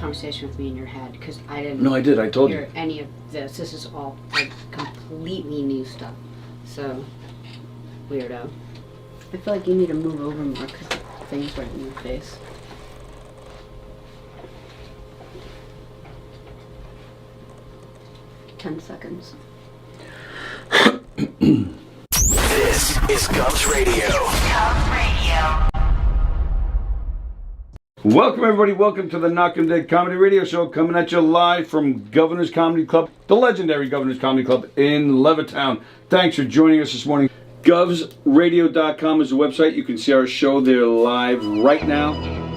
conversation with me in your head because I didn't. No, I did. I told hear you. Any of this? This is all like completely new stuff. So weirdo. I feel like you need to move over more because the thing's right in your face. $10 seconds. This is Gov's Radio. Gov's Radio. Welcome, everybody. Welcome to the Knockem Comedy Radio Show, coming at you live from Governor's Comedy Club, the legendary Governor's Comedy Club in Levittown. Thanks for joining us this morning. GovsRadio.com is the website. You can see our show there live right now.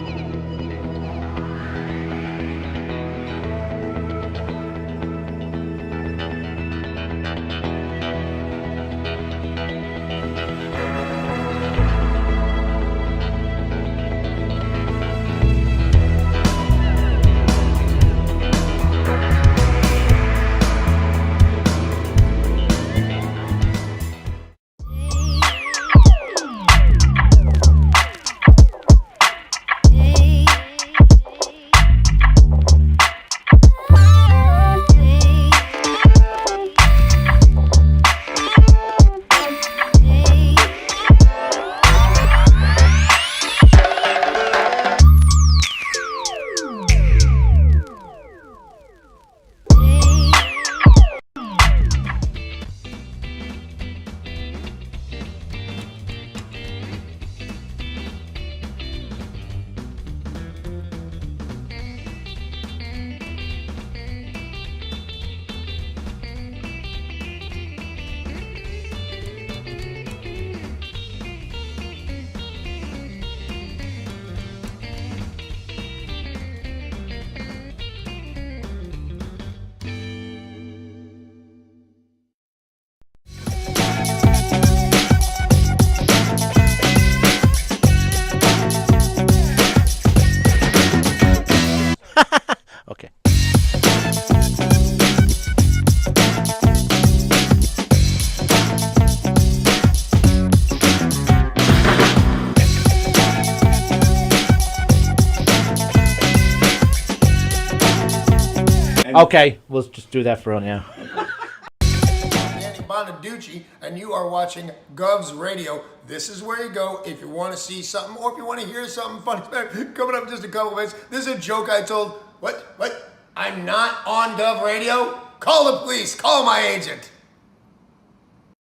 Okay. Okay, we'll just do that for now. Bonaducci, and you are watching Gov's Radio. This is where you go if you want to see something or if you want to hear something funny. Coming up in just a couple minutes. This is a joke I told. What? I'm not on Gov Radio? Call the police. Call my agent.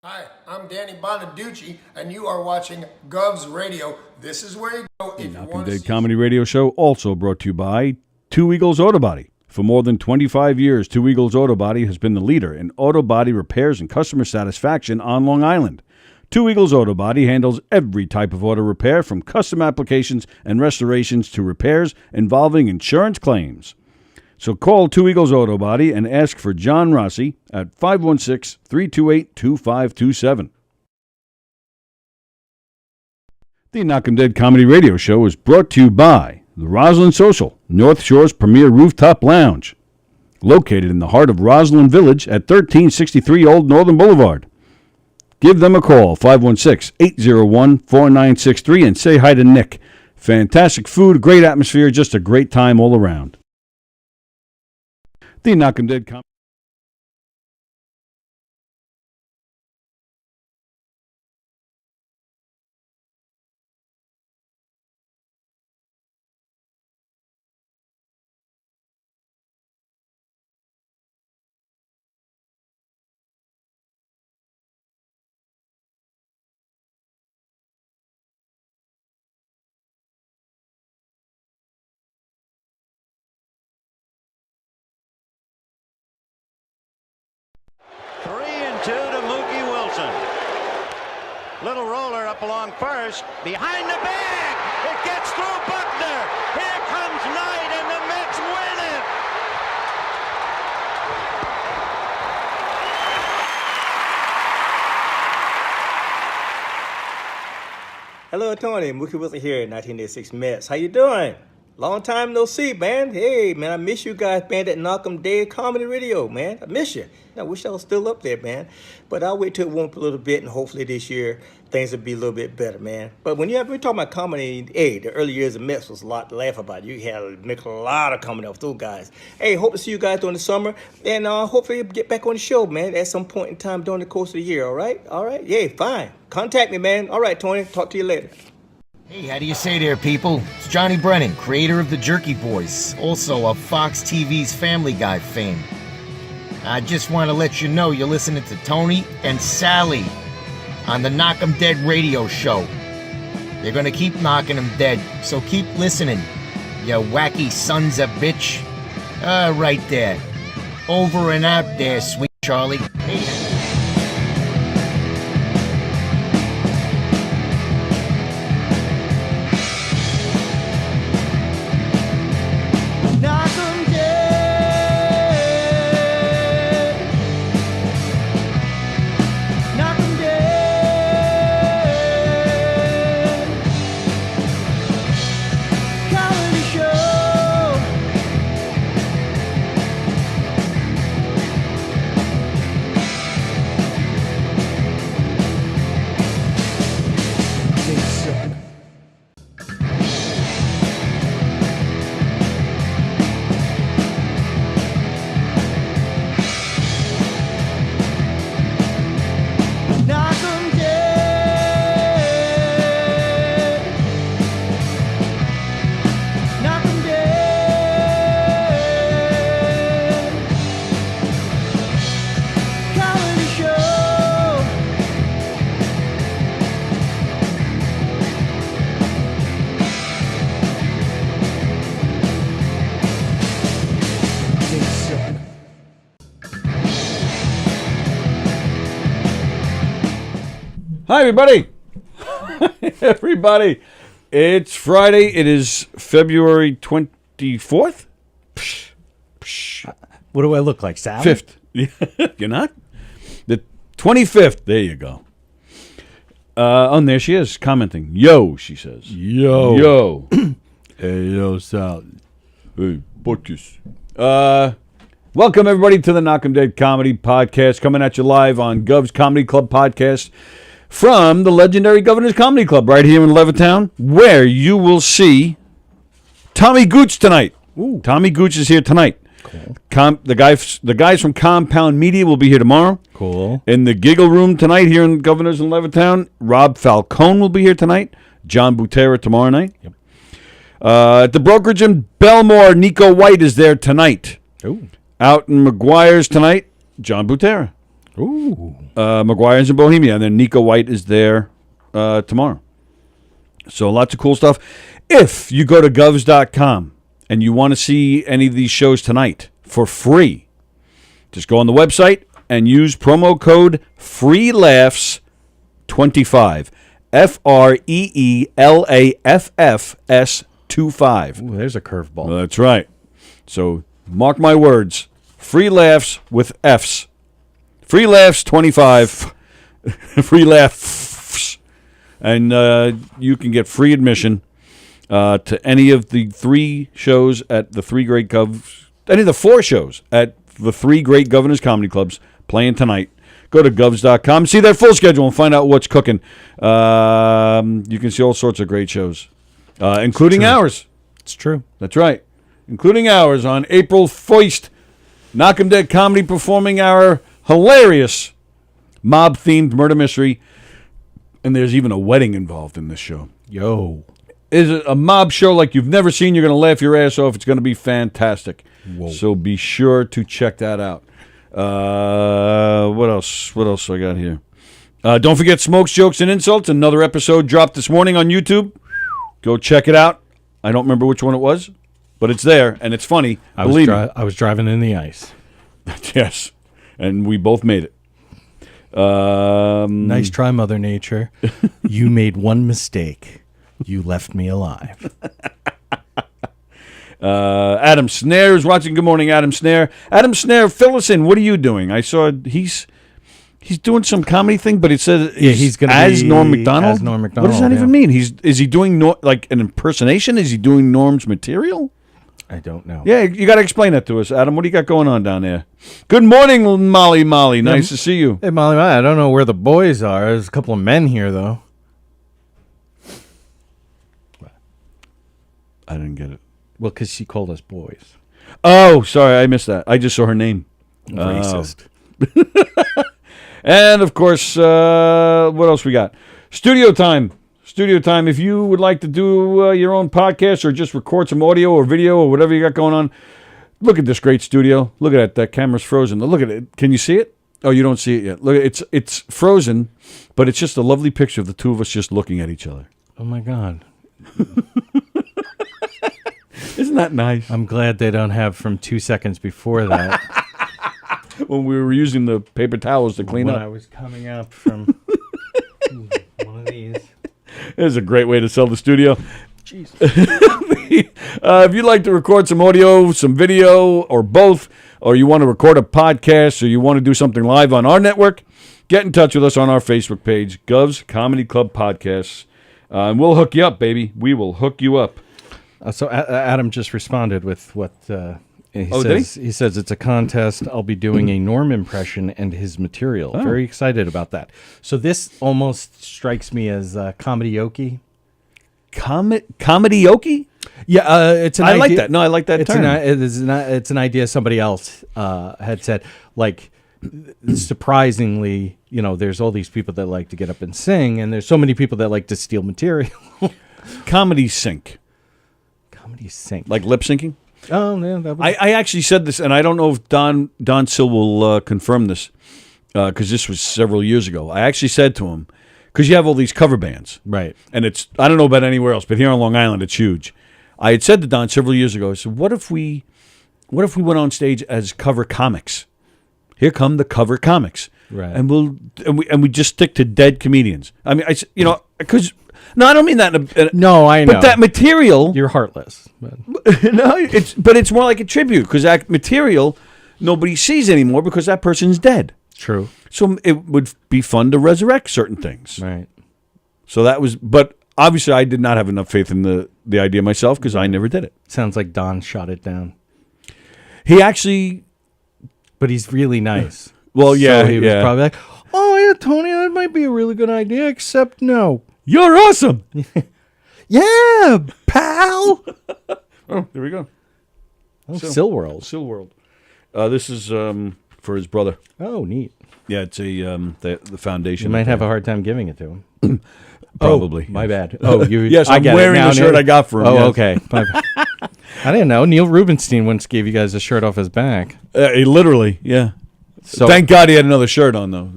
Hi, I'm Danny Bonaducci, and you are watching Gov's Radio. This is where you go if you want to see Comedy Radio Show, also brought to you by Two Eagles Auto Body. For more than 25 years, Two Eagles Auto Body has been the leader in auto body repairs and customer satisfaction on Long Island. Two Eagles Auto Body handles every type of auto repair, from custom applications and restorations to repairs involving insurance claims. So call Two Eagles Auto Body and ask for John Rossi at 516-328-2527. The Knockem Comedy Radio Show is brought to you by the Roslyn Social, North Shore's premier rooftop lounge, located in the heart of Roslyn Village at 1363 Old Northern Boulevard. Give them a call, 516-801-4963, and say hi to Nick. Fantastic food, great atmosphere, just a great time all around. The Knockem Comedy. Little roller up along first, behind the bag, it gets through Buckner, here comes Knight, and the Mets win it! Hello, Tony. Mookie Wilson here, 1986 Mets. How you doing? Long time no see, man. Hey, man, I miss you guys, man, that Knockem Day Comedy Radio, man. I miss you. I wish I was still up there, man. But I'll wait till it warm up a little bit, and hopefully this year things will be a little bit better, man. But when we're talking about comedy, hey, the early years of Mets was a lot to laugh about. You had to make a lot of comedy off those guys. Hey, hope to see you guys during the summer, and hopefully you'll get back on the show, man, at some point in time during the course of the year, all right? All right? Yeah, fine. Contact me, man. All right, Tony. Talk to you later. Hey, how do you say there, people? It's Johnny Brennan, creator of the Jerky Boys, also of Fox TV's Family Guy fame. I just want to let you know you're listening to Tony and Sallie on the Knockem Dead radio show. They're gonna keep knocking them dead, so keep listening, you wacky sons of bitch. Right there. Over and out there, sweet Charlie. Hey. Hi, everybody. Everybody. It's Friday. It is February 24th? What do I look like, Sally? 5th. You're not? The 25th. There you go. And there she is, commenting. Yo, she says. Yo. Yo. Hey, yo, Sal. Hey, Butkus. Welcome, everybody, to the Knockem Dead Comedy Podcast, coming at you live on Gov's Comedy Club Podcast from the legendary Governor's Comedy Club right here in Levittown, where you will see Tommy Gooch tonight. Ooh. Tommy Gooch is here tonight. Cool. The guys from Compound Media will be here tomorrow. Cool. In the Giggle Room tonight here in Governor's in Levittown, Rob Falcone will be here tonight. John Butera tomorrow night. Yep. At the brokerage in Belmore, Nico White is there tonight. Ooh. Out in McGuire's tonight, John Butera. Ooh. McGuire's in Bohemia, and then Nico White is there tomorrow. So lots of cool stuff. If you go to govs.com and you want to see any of these shows tonight for free, just go on the website and use promo code FREELAUGHS25. FREELAFFS25. Ooh, there's a curveball. Well, that's right. So mark my words. Free laughs with Fs. Free laughs 25. Free laughs. And you can get free admission to any of the three shows at the three great any of the four shows at the three great Governors Comedy Clubs playing tonight. Go to govs.com, see their full schedule, and find out what's cooking. You can see all sorts of great shows, including ours. It's true. That's right. Including ours on April 1st. Knockem Dead Comedy performing our hilarious mob-themed murder mystery. And there's even a wedding involved in this show. Yo. Is it a mob show like you've never seen? You're going to laugh your ass off. It's going to be fantastic. Whoa. So be sure to check that out. What else? What else I got here? Don't forget Smokes, Jokes, and Insults. Another episode dropped this morning on YouTube. Go check it out. I don't remember which one it was, but it's there, and it's funny. I was driving in the ice. Yes, and we both made it. Nice try, Mother Nature. You made one mistake. You left me alive. Adam Snare is watching. Good morning, Adam Snare. Adam Snare, fill us in. What are you doing? I saw He's doing some comedy thing, but it says he's going to as be Norm Macdonald. As Norm Macdonald. What does that even mean? Is he doing like an impersonation? Is he doing Norm's material? I don't know. Yeah, you got to explain that to us, Adam. What do you got going on down there? Good morning, Molly. Nice to see you. Hey, Molly, I don't know where the boys are. There's a couple of men here, though. I didn't get it. Well, because she called us boys. Oh, sorry, I missed that. I just saw her name. Racist. And, of course, what else we got? Studio time. If you would like to do your own podcast or just record some audio or video or whatever you got going on, look at this great studio. Look at that. That camera's frozen. Look at it. Can you see it? Oh, you don't see it yet. Look, it's frozen, but it's just a lovely picture of the two of us just looking at each other. Oh, my God. Isn't that nice? I'm glad they don't have from 2 seconds before that. When we were using the paper towels to clean up. When I was coming up from one of these. This is a great way to sell the studio. Jesus. If you'd like to record some audio, some video, or both, or you want to record a podcast, or you want to do something live on our network, get in touch with us on our Facebook page, Gov's Comedy Club Podcasts, and we'll hook you up, baby. We will hook you up. So Adam just responded with what he says. Did he says it's a contest. I'll be doing a Norm impression and his material. Oh. Very excited about that. So this almost strikes me as comedy-oki. Comedy-oki? Yeah, it's an I idea. like that. No, I like that term. It's an idea somebody else had said. Like, surprisingly, there's all these people that like to get up and sing, and there's so many people that like to steal material. Comedy sync. Comedy sync. Like lip syncing? Oh, yeah. That would... I actually said this, and I don't know if Don Sill will confirm this, because this was several years ago. I actually said to him, because you have all these cover bands. Right. And I don't know about anywhere else, but here on Long Island, it's huge. I had said to Don several years ago, I said, what if we went on stage as cover comics? Here come the cover comics. Right. And we just stick to dead comedians. I mean, because... No, I don't mean that. No, I know. But that material... You're heartless. But. No, it's more like a tribute, because that material nobody sees anymore because that person's dead. True. So it would be fun to resurrect certain things. Right. So that was... But obviously I did not have enough faith in the idea myself, because I never did it. Sounds like Don shot it down. He actually... But he's really nice. Well, yeah. So he was probably like, oh, yeah, Tony, that might be a really good idea, except no. You're awesome. Yeah, pal. Oh, there we go. Oh, Silworld. This is for his brother. Oh, neat. Yeah, it's the foundation. You might have a hard time giving it to him. Probably. Oh, my bad. Oh, you. Yes, I'm wearing the shirt I got for him. Oh, yes. okay. I didn't know. Neil Rubenstein once gave you guys a shirt off his back. He literally, yeah. So thank God he had another shirt on, though.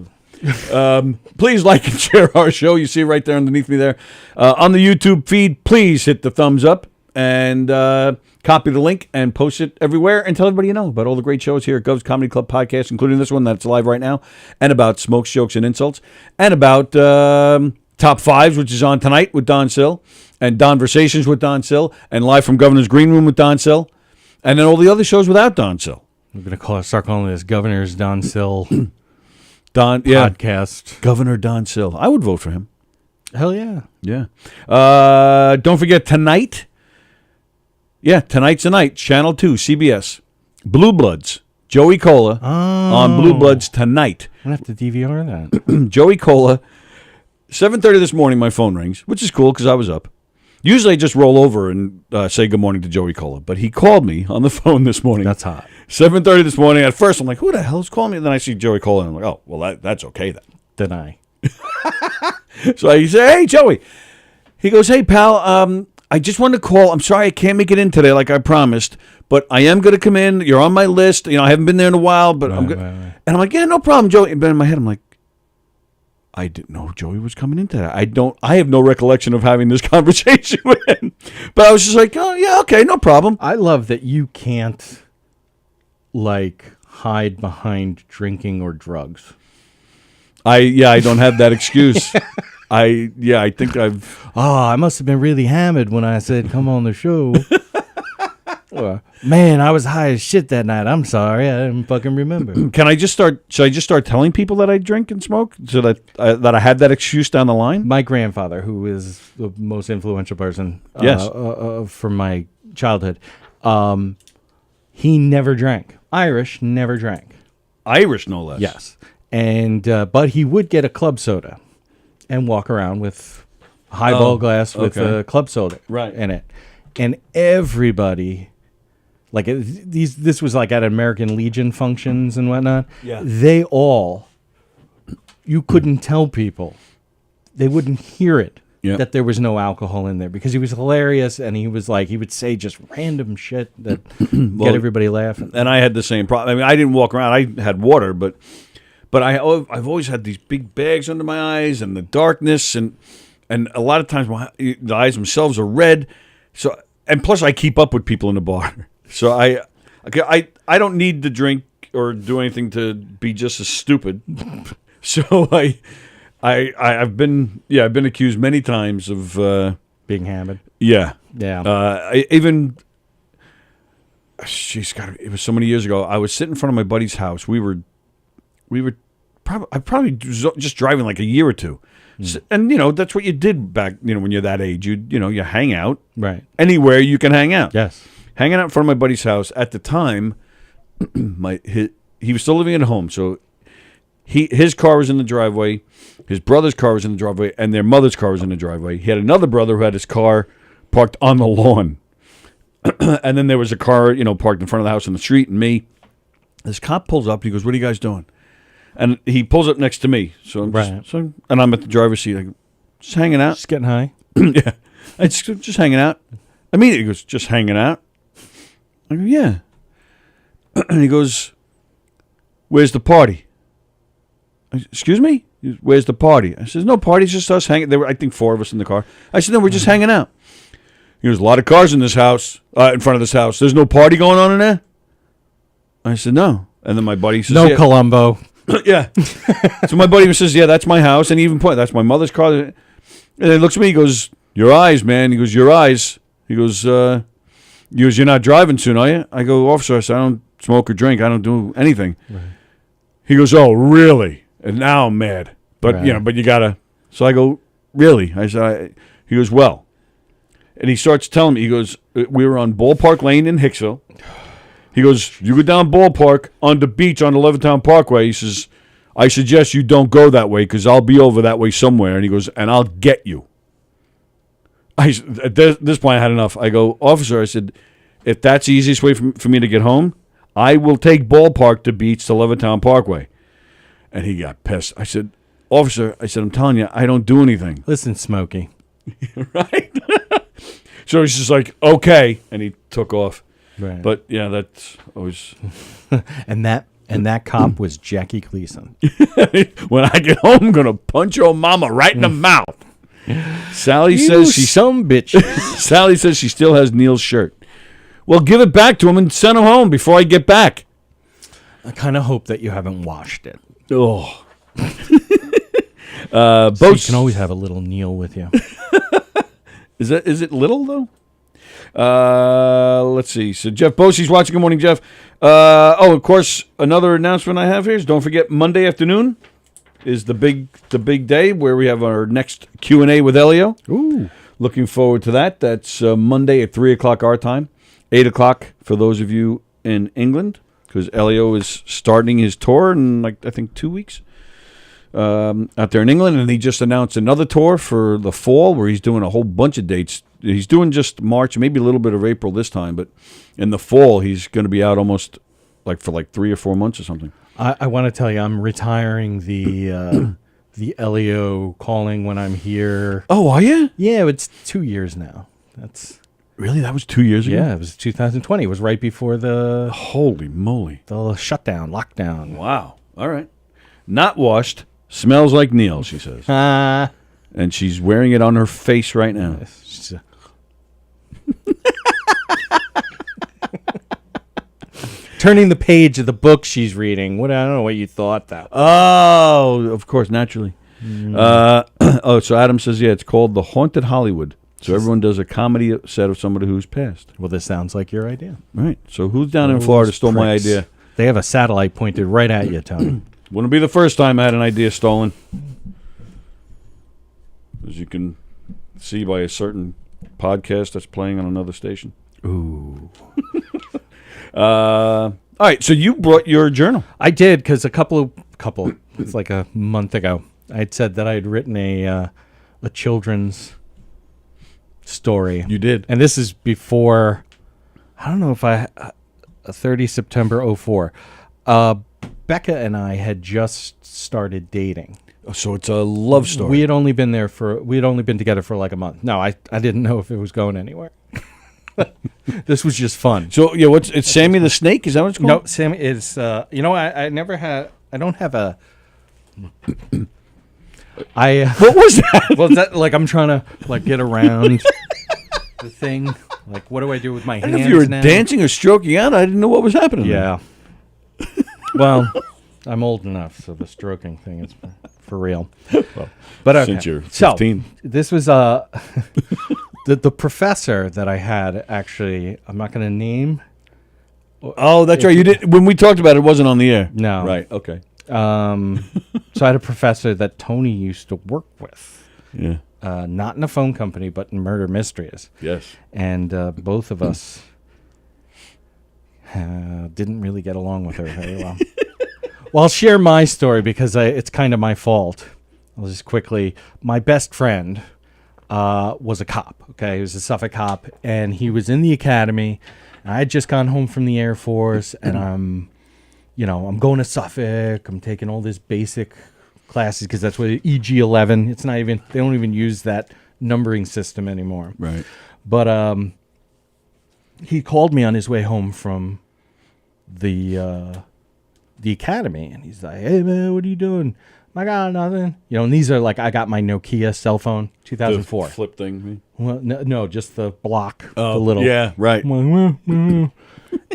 Please like and share our show. You see it right there underneath me there. On the YouTube feed, please hit the thumbs up and copy the link and post it everywhere and tell everybody you know about all the great shows here at Gov's Comedy Club Podcast, including this one that's live right now, and about Smokes, Jokes, and Insults, and about Top Fives, which is on tonight with Don Sill, and Donversations with Don Sill, and Live from Governor's Green Room with Don Sill, and then all the other shows without Don Sill. We're going to start calling this Governor's Don Sill podcast. Governor Don Sill. I would vote for him. Hell yeah. Yeah. Don't forget tonight. Yeah, tonight's the night. Channel 2, CBS. Blue Bloods. Joey Cola on Blue Bloods tonight. I'm going to have to DVR that. Joey Cola. 7:30 this morning, my phone rings, which is cool because I was up. Usually I just roll over and say good morning to Joey Cola, but he called me on the phone this morning. That's hot. 7:30 this morning. At first, I'm like, who the hell is calling me? And then I see Joey Cola, and I'm like, oh, well, that's okay then. Deny. So I say, hey, Joey. He goes, hey, pal, I just wanted to call. I'm sorry I can't make it in today like I promised, but I am going to come in. You're on my list. I haven't been there in a while, but I'm good. Right. And I'm like, yeah, no problem, Joey. But in my head, I'm like, I didn't know Joey was coming in today. I have no recollection of having this conversation with him. But I was just like, oh, yeah, okay, no problem. I love that you can't, hide behind drinking or drugs. I don't have that excuse. I think I've... Oh, I must have been really hammered when I said, come on the show. Man, I was high as shit that night. I'm sorry, I didn't fucking remember. Should I just start telling people that I drink and smoke so that I had that excuse down the line? My grandfather, who is the most influential person Yes. from my childhood, he never drank. Irish, never drank. Irish, no less. Yes. And but he would get a club soda and walk around with a highball glass with a club soda in it. And everybody, like this was like at American Legion functions and whatnot. Yeah. They all, you couldn't tell people. They wouldn't hear it that there was no alcohol in there because he was hilarious and he was like, he would say just random shit that get everybody laughing. And I had the same problem. I mean, I didn't walk around. I had water, but I've always had these big bags under my eyes and the darkness and a lot of times the eyes themselves are red. So, and plus I keep up with people in the bar. So I don't need to drink or do anything to be just as stupid. So I've been accused many times of being hammered. Yeah. Yeah. It was so many years ago. I was sitting in front of my buddy's house. We were probably just driving like a year or two. And, that's what you did back, when you're that age. You hang out. Right. Anywhere you can hang out. Yes. Hanging out in front of my buddy's house. At the time, he was still living at home. So his car was in the driveway. His brother's car was in the driveway. And their mother's car was in the driveway. He had another brother who had his car parked on the lawn. And then there was a car, parked in front of the house on the street. And me. This cop pulls up. He goes, "What are you guys doing?" And he pulls up next to me. So I'm and I'm at the driver's seat. I go, "Just hanging out." Just getting high. Yeah. It's just hanging out. Immediately he goes, "Just hanging out?" I go, "Yeah." And he goes, "Where's the party?" "Excuse me? Where's the party?" I says, "No party, it's just us hanging." There were, I think, 4 of us in the car. I said, "No, we're just hanging out." He goes, "A lot of cars in this house, in front of this house. There's no party going on in there?" I said, "No." And then my buddy says, "No, Columbo." Yeah. So my buddy says, "Yeah, that's my house." And he even pointed, "That's my mother's car." And then he looks at me, he goes, "Your eyes, man." He goes, "Your eyes." He goes, "You're not driving soon, are you?" I go, "Officer," I said, "I don't smoke or drink. I don't do anything." Right. He goes, "Oh, really?" And now I'm mad. But, but you got to. So I go, "Really?" I said, he goes, "Well." And he starts telling me, he goes, "We were on Ballpark Lane in Hicksville." He goes, "You go down Ballpark on the beach on the Levittown Parkway." He says, "I suggest you don't go that way because I'll be over that way somewhere." And he goes, "And I'll get you." At this point, I had enough. I go, "Officer," I said, "if that's the easiest way for me to get home, I will take Ballpark to beach to Levittown Parkway." And he got pissed. I said, "Officer," I said, "I'm telling you, I don't do anything." Listen, Smokey. Right? So he's just like, "Okay." And he took off. Right. But yeah, that's always. and that cop was Jackie Gleason. "When I get home, I'm gonna punch your mama right in the mouth." Sally says she some bitch. Sally says she still has Neil's shirt. Well, give it back to him and send him home before I get back. I kind of hope that you haven't washed it. Oh. So you can always have a little Neil with you. Is it little though? Let's see. So Jeff Bosey's watching. Good morning, Jeff. Of course, another announcement I have here is don't forget Monday afternoon is the big day where we have our next Q&A with Elio. Ooh. Looking forward to that. That's Monday at 3 o'clock our time, 8 o'clock for those of you in England, because Elio is starting his tour in, I think 2 weeks out there in England, and he just announced another tour for the fall where he's doing a whole bunch of dates. He's doing just March, maybe a little bit of April this time, but in the fall he's going to be out almost for 3 or 4 months or something. I want to tell you, I'm retiring the Elio calling when I'm here. Oh, are you? Yeah, it's 2 years now. That's really, that was 2 years ago. Yeah, it was 2020. It was right before the holy moly, the shutdown, lockdown. Wow. All right, not washed, smells like Neil. She says, and she's wearing it on her face right now. Turning the page of the book she's reading. I don't know what you thought that was. Oh, of course, naturally. So Adam says, yeah, it's called The Haunted Hollywood. So everyone does a comedy set of somebody who's passed. Well, this sounds like your idea. Right. So who's down in Florida stole my idea? They have a satellite pointed right at you, Tony. Wouldn't be the first time I had an idea stolen. As you can see by a certain podcast that's playing on another station. Ooh. All right, so you brought your journal. I did, because it's like a month ago, I had said that I had written a children's story. You did. And this is before, I don't know if 30 September 04. Becca and I had just started dating. So it's a love story. We had only been together for like a month. No, I didn't know if it was going anywhere. This was just fun. So yeah, it's Sammy the Snake? Is that what it's called? No, Sammy is. I don't have a. What was that? Well, that like I'm trying to like get around the thing. Like, what do I do with my hands? If you were now? dancing or stroking out, I didn't know what was happening. Yeah. Well, I'm old enough, so the stroking thing is for real. Well, but okay. Since you're 15. So, this was the professor that I had, actually, I'm not going to name. Oh, that's right. You did when we talked about it. It wasn't on the air. No. Right. Okay. So I had a professor that Tony used to work with. Yeah. Not in a phone company, but in murder mysteries. Yes. And both of us didn't really get along with her very well. Well, I'll share my story because it's kind of my fault. I'll just quickly. My best friend was a cop. Okay, he was a Suffolk cop, and he was in the academy. I had just gone home from the Air Force, and I'm going to Suffolk. I'm taking all this basic classes because that's what EG-11. It's not even. They don't even use that numbering system anymore. Right. But he called me on his way home from the academy, and he's like, "Hey man, what are you doing?" I got nothing. And these are like, I got my Nokia cell phone, 2004. The flip thing. Well, no, just the block. Oh, the little. Yeah, right.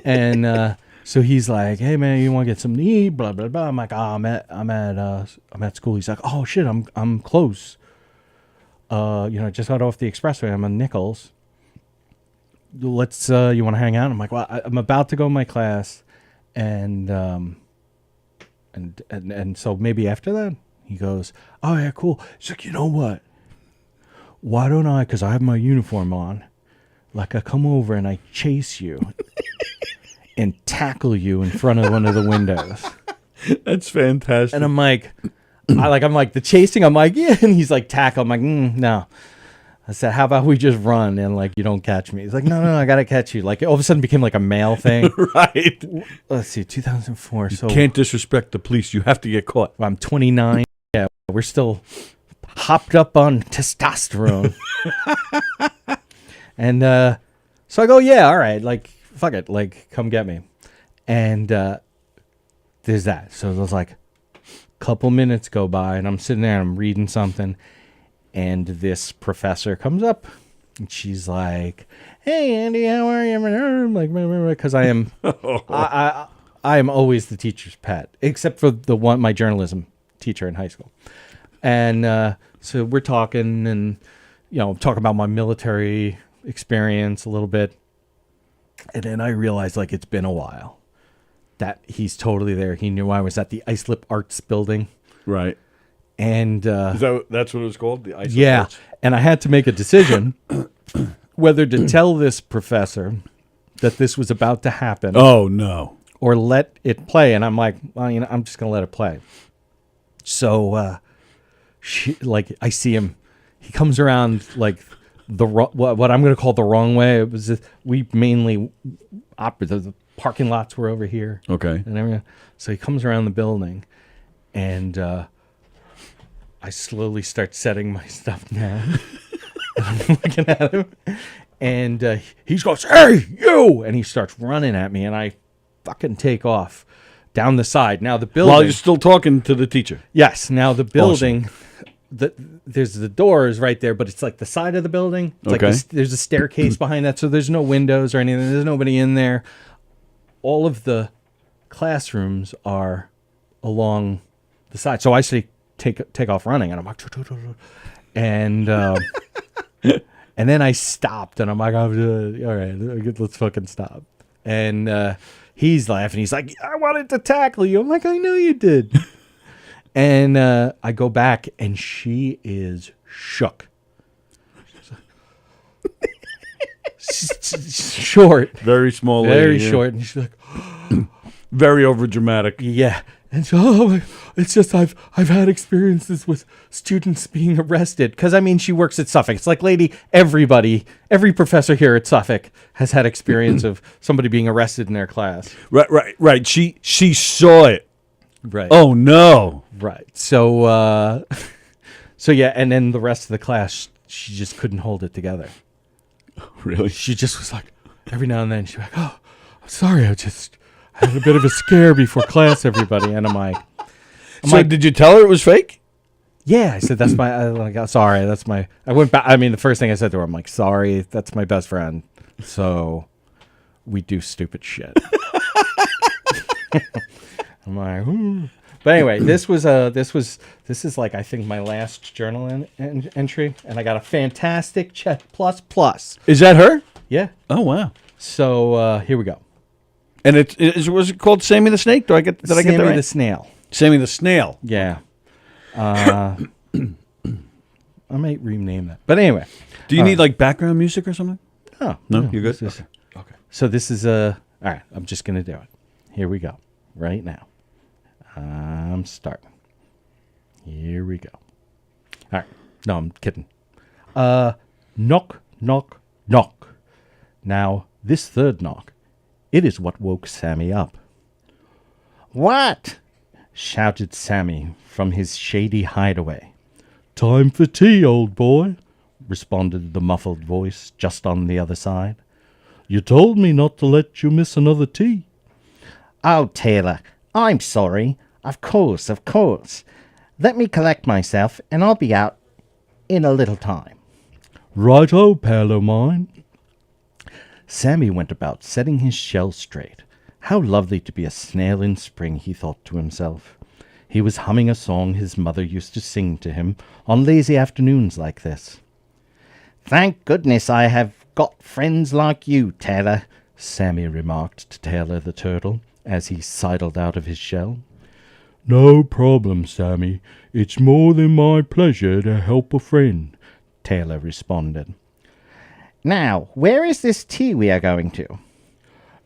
And so he's like, "Hey man, you want to get something to eat?" Blah blah blah. I'm like, "Oh, I'm at school." He's like, "Oh shit, I'm close. I just got off the expressway. I'm on Nichols. Let's you want to hang out?" I'm like, "Well, I'm about to go to my class, and so maybe after that." He goes, "Oh yeah, cool." He's like, "You know what? Why don't I? Because I have my uniform on. Like I come over and I chase you." And tackle you in front of one of the windows. That's fantastic. And I'm like, the chasing. I'm like, yeah. And he's like, tackle. I'm like, no. I said, how about we just run and like you don't catch me? He's like, no, I gotta catch you. Like all of a sudden became like a male thing. Right. Let's see, 2004. You can't disrespect the police. You have to get caught. I'm 29. Yeah, we're still hopped up on testosterone. And so I go, yeah, all right, like. Fuck it, like, come get me. And there's that. So there's like a couple minutes go by, and I'm sitting there, and I'm reading something, and this professor comes up, and she's like, "Hey, Andy, how are you?" I'm like, because I am, I am always the teacher's pet, except for my journalism teacher in high school. And so we're talking, and talking about my military experience a little bit. And then I realized, like, it's been a while that he's totally there. He knew I was at the Islip Arts building. Right. And that's what it was called? The Islip Arts? And I had to make a decision whether to tell this professor that this was about to happen. Oh, no. Or let it play. And I'm like, well, I'm just going to let it play. So, I see him. He comes around, like... what I'm going to call the wrong way. It was we mainly the parking lots were over here. Okay. And everything. So he comes around the building, and I slowly start setting my stuff down. I'm looking at him, and he goes, "Hey, you!" And he starts running at me, and I fucking take off down the side. Now the building. While you're still talking to the teacher. Yes. Now the building. Awesome. There's the doors right there, but it's like the side of the building. It's okay. Like there's a staircase behind that, so there's no windows or anything. There's nobody in there. All of the classrooms are along the side. So I say take off running, and I'm like, and And then I stopped, and I'm like, all right, let's fucking stop. And he's laughing. He's like, I wanted to tackle you. I'm like, I know you did. And I go back, and she is shook. Short. Very small lady. Very short. And she's like, very overdramatic. Yeah. And so, it's just I've had experiences with students being arrested. Because, I mean, she works at Suffolk. It's like, lady, every professor here at Suffolk has had experience of somebody being arrested in their class. Right. She saw it. Right. Oh, no. Right. So, yeah, and then the rest of the class, she just couldn't hold it together. Really? She just was like, every now and then, she's like, oh, I'm sorry, I had a bit of a scare before class, everybody. And I'm like, did you tell her it was fake? Yeah, I said, that's sorry, that's my, I went back, I mean, the first thing I said to her, I'm like, sorry, that's my best friend. So, we do stupid shit. I'm like, But anyway, this is like, I think, my last journal entry, and I got a fantastic check plus. Is that her? Yeah. Oh, wow. So, here we go. And was it called Sammy the Snake? Did I get that right? Sammy the Snail. Sammy the Snail. Yeah. I might rename that. But anyway. Do you need like background music or something? Oh, no, you're good? Okay. So this is all right, I'm just going to do it. Here we go. Right now. I'm starting. Here we go. All right. No, I'm kidding. Knock, knock, knock. Now, this third knock, it is what woke Sammy up. What? Shouted Sammy from his shady hideaway. Time for tea, old boy, responded the muffled voice just on the other side. You told me not to let you miss another tea. Oh, Taylor, I'm sorry. Of course. Let me collect myself, and I'll be out in a little time. Right-o, pal o' mine. Sammy went about setting his shell straight. How lovely to be a snail in spring, he thought to himself. He was humming a song his mother used to sing to him on lazy afternoons like this. Thank goodness I have got friends like you, Taylor, Sammy remarked to Taylor the turtle as he sidled out of his shell. No problem, Sammy. It's more than my pleasure to help a friend, Taylor responded. Now, where is this tea we are going to?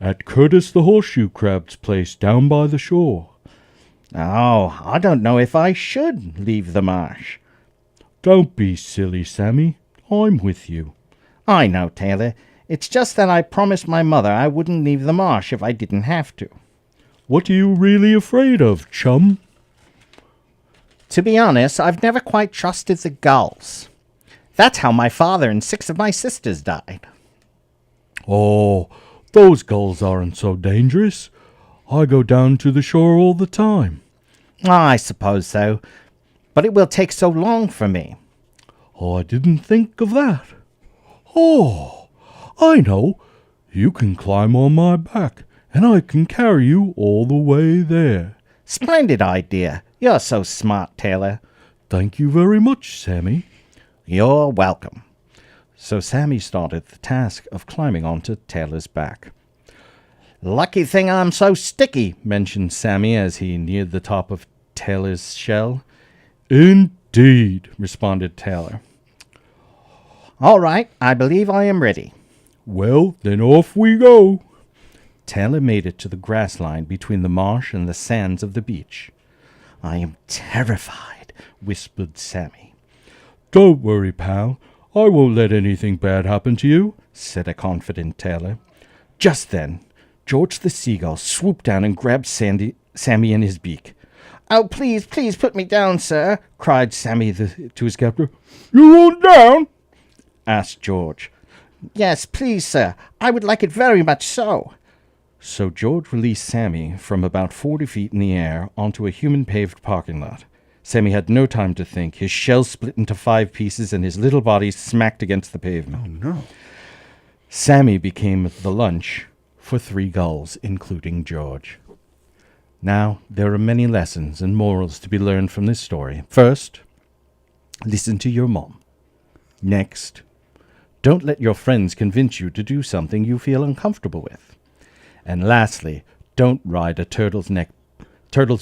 At Curtis the horseshoe crab's place down by the shore. Oh, I don't know if I should leave the marsh. Don't be silly, Sammy. I'm with you. I know, Taylor. It's just that I promised my mother I wouldn't leave the marsh if I didn't have to. What are you really afraid of, chum? To be honest, I've never quite trusted the gulls. That's how my father and 6 of my sisters died. Oh, those gulls aren't so dangerous. I go down to the shore all the time. I suppose so, but it will take so long for me. Oh, I didn't think of that. Oh, I know. You can climb on my back, and I can carry you all the way there. Splendid idea. You're so smart, Taylor. Thank you very much, Sammy. You're welcome. So Sammy started the task of climbing onto Taylor's back. Lucky thing I'm so sticky, mentioned Sammy as he neared the top of Taylor's shell. Indeed, responded Taylor. All right, I believe I am ready. Well, then off we go. Taylor made it to the grass line between the marsh and the sands of the beach. I am terrified, whispered Sammy. Don't worry, pal. I won't let anything bad happen to you, said a confident Taylor. Just then, George the Seagull swooped down and grabbed Sammy in his beak. Oh, please put me down, sir, cried Sammy to his captor. You want down? Asked George. Yes, please, sir. I would like it very much so. So George released Sammy from about 40 feet in the air onto a human-paved parking lot. Sammy had no time to think. His shell split into 5 pieces and his little body smacked against the pavement. Oh, no. Sammy became the lunch for 3 gulls, including George. Now, there are many lessons and morals to be learned from this story. First, listen to your mom. Next, Don't let your friends convince you to do something you feel uncomfortable with. And lastly, don't ride a turtle's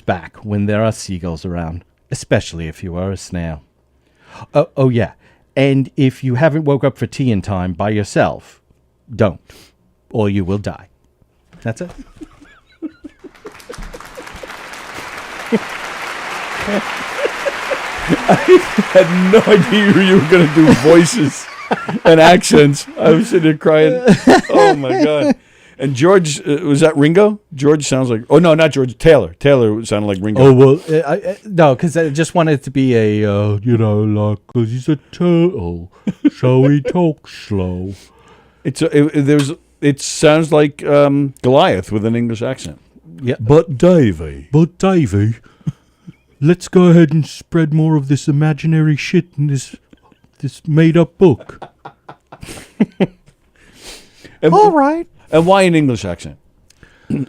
back when there are seagulls around, especially if you are a snail. Oh yeah, and if you haven't woke up for tea in time by yourself, don't, or you will die. That's it. I had no idea you were going to do voices and accents. I was sitting there crying. Oh, my God. And George, was that Ringo? George sounds like, oh, no, not George, Taylor. Taylor sounded like Ringo. Oh, well, no, because I just wanted it to be a, because he's a turtle, so he talks slow. It sounds like Goliath with an English accent. Yeah. But Davey, let's go ahead and spread more of this imaginary shit in this made-up book. All right. And why an English accent?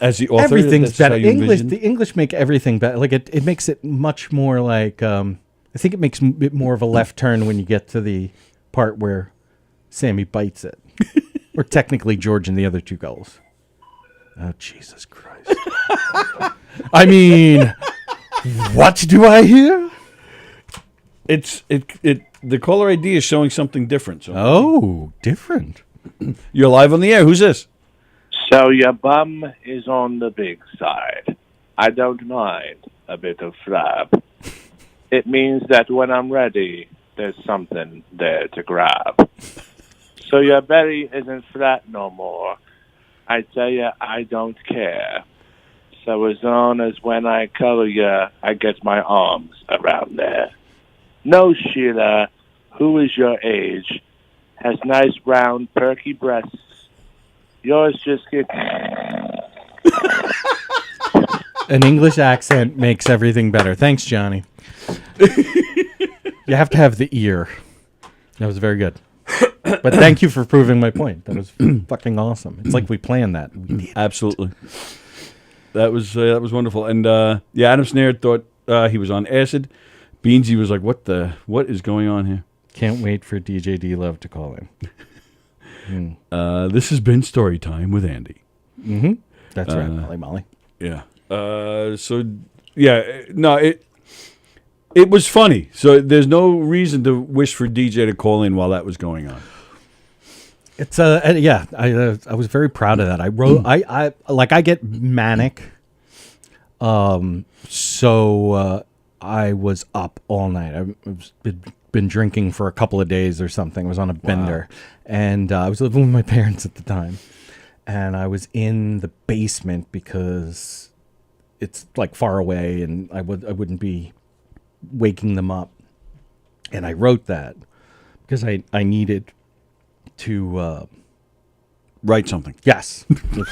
As the author, everything's better. The English make everything better. Like it makes it much more like. I think it makes it more of a left turn when you get to the part where Sammy bites it, or technically George and the other two gulls. Oh Jesus Christ! I mean, what do I hear? The caller ID is showing something different. So oh, different. You're live on the air. Who's this? So your bum is on the big side. I don't mind a bit of flab. It means that when I'm ready, there's something there to grab. So your belly isn't flat no more. I tell you, I don't care. So as long as when I color you, I get my arms around there. No, Sheila, who is your age, has nice round perky breasts. Yours just get... An English accent makes everything better. Thanks, Johnny. You have to have the ear. That was very good. But thank you for proving my point. That was fucking awesome. It's like we planned that. Absolutely. That was wonderful. And Adam Snare thought he was on acid. Beansy was like, what is going on here? Can't wait for DJ D Love to call in. This has been Story Time with Andy. Mm-hmm. That's right, Molly. Yeah. It was funny. So there's no reason to wish for DJ to call in while that was going on. It's I was very proud of that. I wrote I get manic. So I was up all night. I've been drinking for a couple of days or something. I was on a bender. Wow. And I was living with my parents at the time. And I was in the basement because it's like far away and I wouldn't be waking them up. And I wrote that because I needed to write something. Yes. Well,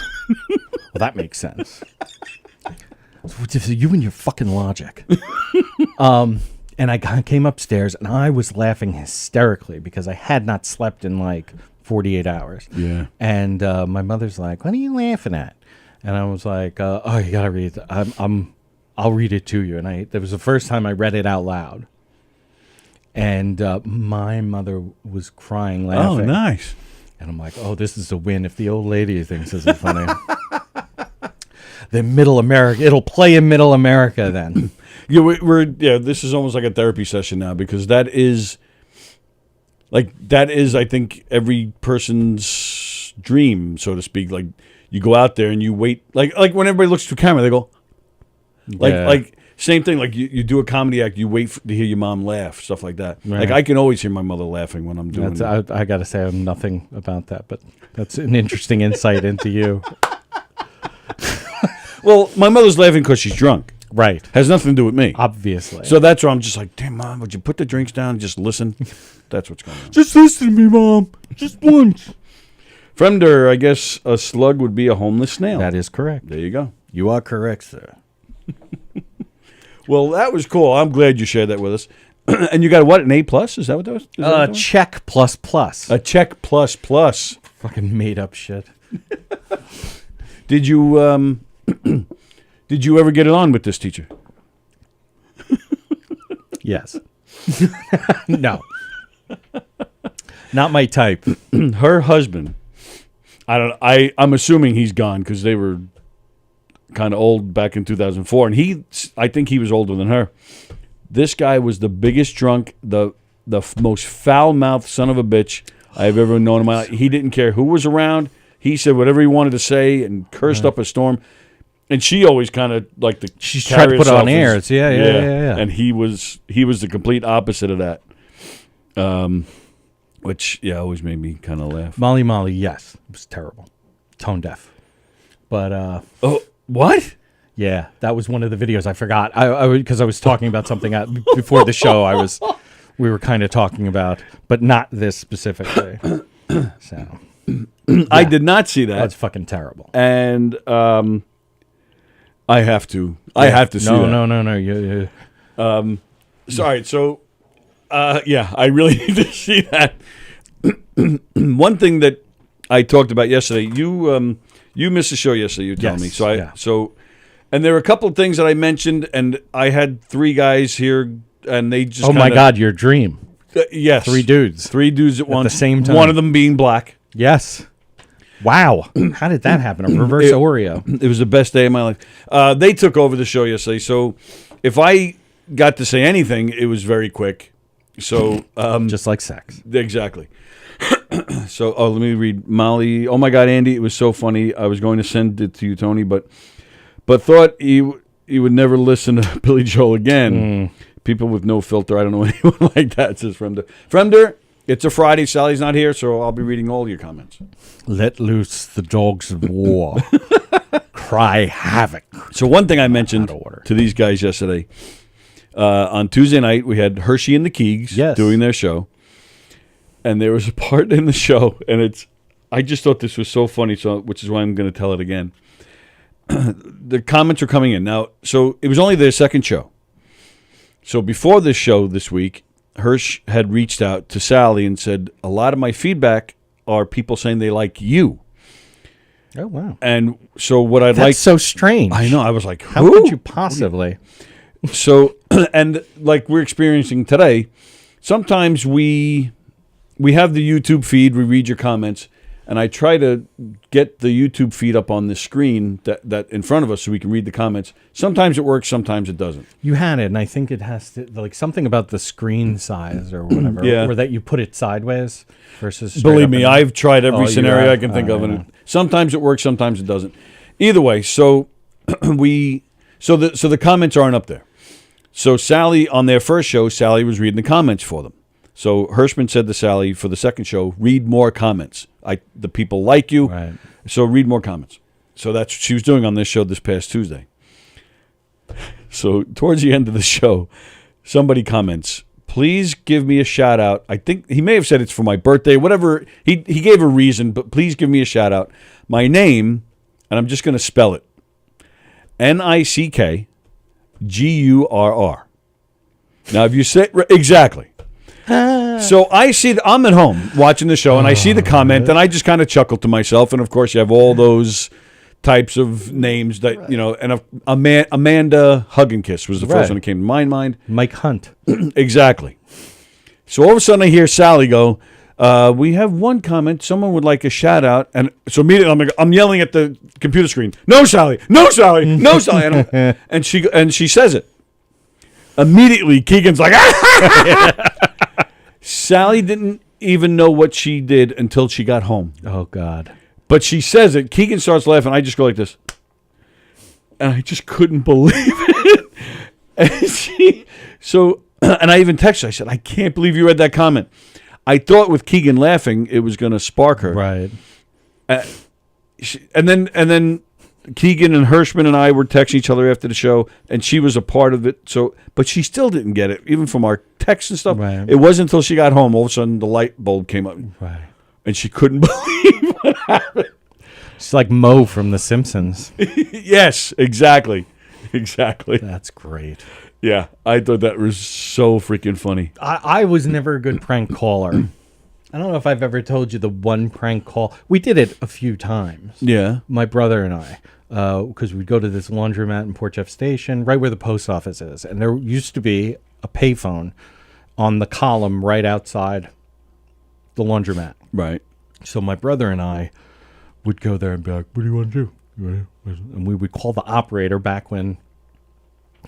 that makes sense. You and your fucking logic. And I came upstairs and I was laughing hysterically because I had not slept in like 48 hours. Yeah. And my mother's like, "What are you laughing at?" And I was like, "Oh, you gotta read it. I'll read it to you." And that was the first time I read it out loud. And my mother was crying, laughing. Oh, nice. And I'm like, "Oh, this is a win if the old lady thinks this is funny." Then Middle America, it'll play in Middle America then. Yeah, this is almost like a therapy session now because that is, I think, every person's dream, so to speak. Like, you go out there and you wait, like when everybody looks through camera, they go, like same thing. Like you do a comedy act, you wait to hear your mom laugh, stuff like that. Right. Like I can always hear my mother laughing when I'm doing it. I got to say, I have nothing about that, but that's an interesting insight into you. Well, my mother's laughing because she's drunk. Right. Has nothing to do with me. Obviously. So that's why I'm just like, damn, Mom, would you put the drinks down and just listen? That's what's going on. Just listen to me, Mom. Just once. Fremder, I guess a slug would be a homeless snail. That is correct. There you go. You are correct, sir. Well, that was cool. I'm glad you shared that with us. And you got what, an A+? Is that what that was? Check plus. A check plus. Fucking made up shit. Did you did you ever get it on with this teacher? Yes. No. Not my type. Her husband, I'm assuming he's gone because they were kind of old back in 2004, and I think he was older than her. This guy was the biggest drunk, the most foul-mouthed son of a bitch I've ever known in my life. He didn't care who was around. He said whatever he wanted to say and cursed up a storm. And she always kind of like to She's tried to put it on airs. Yeah. And he was the complete opposite of that. Which always made me kind of laugh. Molly, yes, it was terrible, tone deaf. But what? Yeah, that was one of the videos I forgot. Because I was talking about something before the show. We were kind of talking about, but not this specifically. So I did not see that. That's fucking terrible. And I have to see that. No. Sorry. So, I really need to see that. One thing that I talked about yesterday, you missed the show yesterday. You told me. And there were a couple of things that I mentioned, and I had three guys here, and they just. Oh my God, your dream! Yes, 3 dudes, at once, the same time. One of them being black. Yes. Wow, how did that happen? A reverse Oreo. It was the best day of my life. They took over the show yesterday, so if I got to say anything, it was very quick. So just like sex, exactly. So let me read Molly. Oh my God, Andy, it was so funny. I was going to send it to you, Tony, but thought he would never listen to Billy Joel again. People with no filter. I don't know anyone like that, says Fremder. Fremder, it's a Friday. Sally's not here, so I'll be reading all your comments. Let loose the dogs of war. Cry havoc. So one thing I mentioned to these guys yesterday, on Tuesday night, we had Hershey and the Keegs doing their show. And there was a part in the show, and I just thought this was so funny, which is why I'm going to tell it again. The comments are coming in. Now, so it was only their second show. So before this show this week, Hirsch had reached out to Sallie and said, a lot of my feedback are people saying they like you. Oh, wow. And so what That's so strange. I know. I was like, how could you possibly? So, and like we're experiencing today, sometimes we have the YouTube feed, we read your comments, and I try to get the YouTube feed up on the screen that in front of us so we can read the comments. Sometimes it works, sometimes it doesn't. You had it, and I think it has to, like something about the screen size or whatever, or that you put it sideways versus Believe me, I've tried every scenario I can think of, and sometimes it works, sometimes it doesn't. Either way, so the comments aren't up there. So Sallie, on their first show, Sallie was reading the comments for them. So Hirschman said to Sallie for the second show, read more comments. The people like you, right. So read more comments. So that's what she was doing on this show this past Tuesday. So towards the end of the show, somebody comments, please give me a shout out. I think he may have said it's for my birthday, whatever. He gave a reason, but please give me a shout out. My name, and I'm just going to spell it, Nickgurr. Now, if you say exactly. So I see I'm at home watching the show, and I see the comment, and I just kind of chuckle to myself. And of course, you have all those types of names that and Amanda Hug and Kiss was the first one that came to my mind. Mike Hunt, exactly. So all of a sudden, I hear Sallie go, "We have one comment. Someone would like a shout out." And so immediately, I'm yelling at the computer screen, "No, Sallie! No, Sallie! No, Sallie!" And she says it. Immediately, Keegan's like, Sallie didn't even know what she did until she got home. Oh, God. But she says it. Keegan starts laughing. I just go like this. And I just couldn't believe it. And I even texted her. I said, I can't believe you read that comment. I thought with Keegan laughing, it was going to spark her. Right. And then Keegan and Hirschman and I were texting each other after the show, and she was a part of it. But she still didn't get it, even from our texts and stuff. Right. It wasn't until she got home, all of a sudden, the light bulb came up. Right. And she couldn't believe what happened. It's like Moe from The Simpsons. Yes, exactly. Exactly. That's great. Yeah, I thought that was so freaking funny. I was never a good prank caller. I don't know if I've ever told you the one prank call. We did it a few times. Yeah. My brother and I, because we'd go to this laundromat in Port Jeff Station, right where the post office is. And there used to be a payphone on the column right outside the laundromat. Right. So my brother and I would go there and be like, what do you want to do? And we would call the operator back when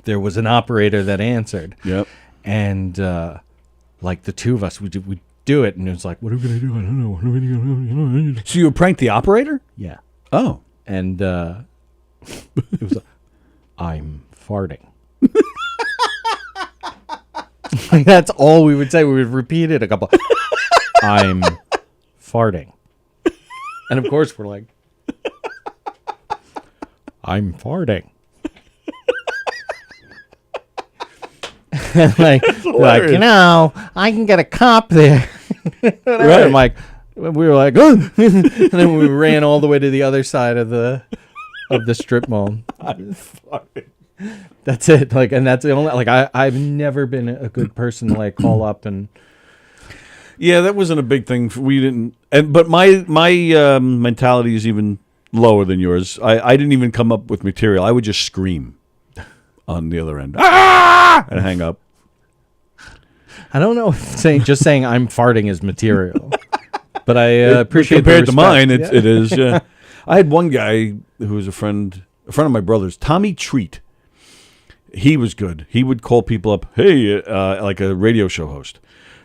there was an operator that answered. Yep. And like the two of us, we'd do it, and it was like, what are we going to do? I don't know. What are we gonna do? So you pranked the operator? Yeah. Oh. And it was like, I'm farting. Like, that's all we would say. We would repeat it a couple. I'm farting. And of course we're like, I'm farting. And like, you know, I can get a cop there. Right. I'm like, we were like, oh. And then we ran all the way to the other side of the strip mall. I'm farting. That's it. Like, and that's the only, like, I've never been a good person to like call up and. Yeah, that wasn't a big thing. We didn't, but my mentality is even lower than yours. I didn't even come up with material. I would just scream on the other end, and hang up. I don't know if just saying I'm farting is material, but I appreciate compared the to mine. It is. Yeah. I had one guy who was a friend of my brother's, Tommy Treat. He was good. He would call people up, hey, like a radio show host.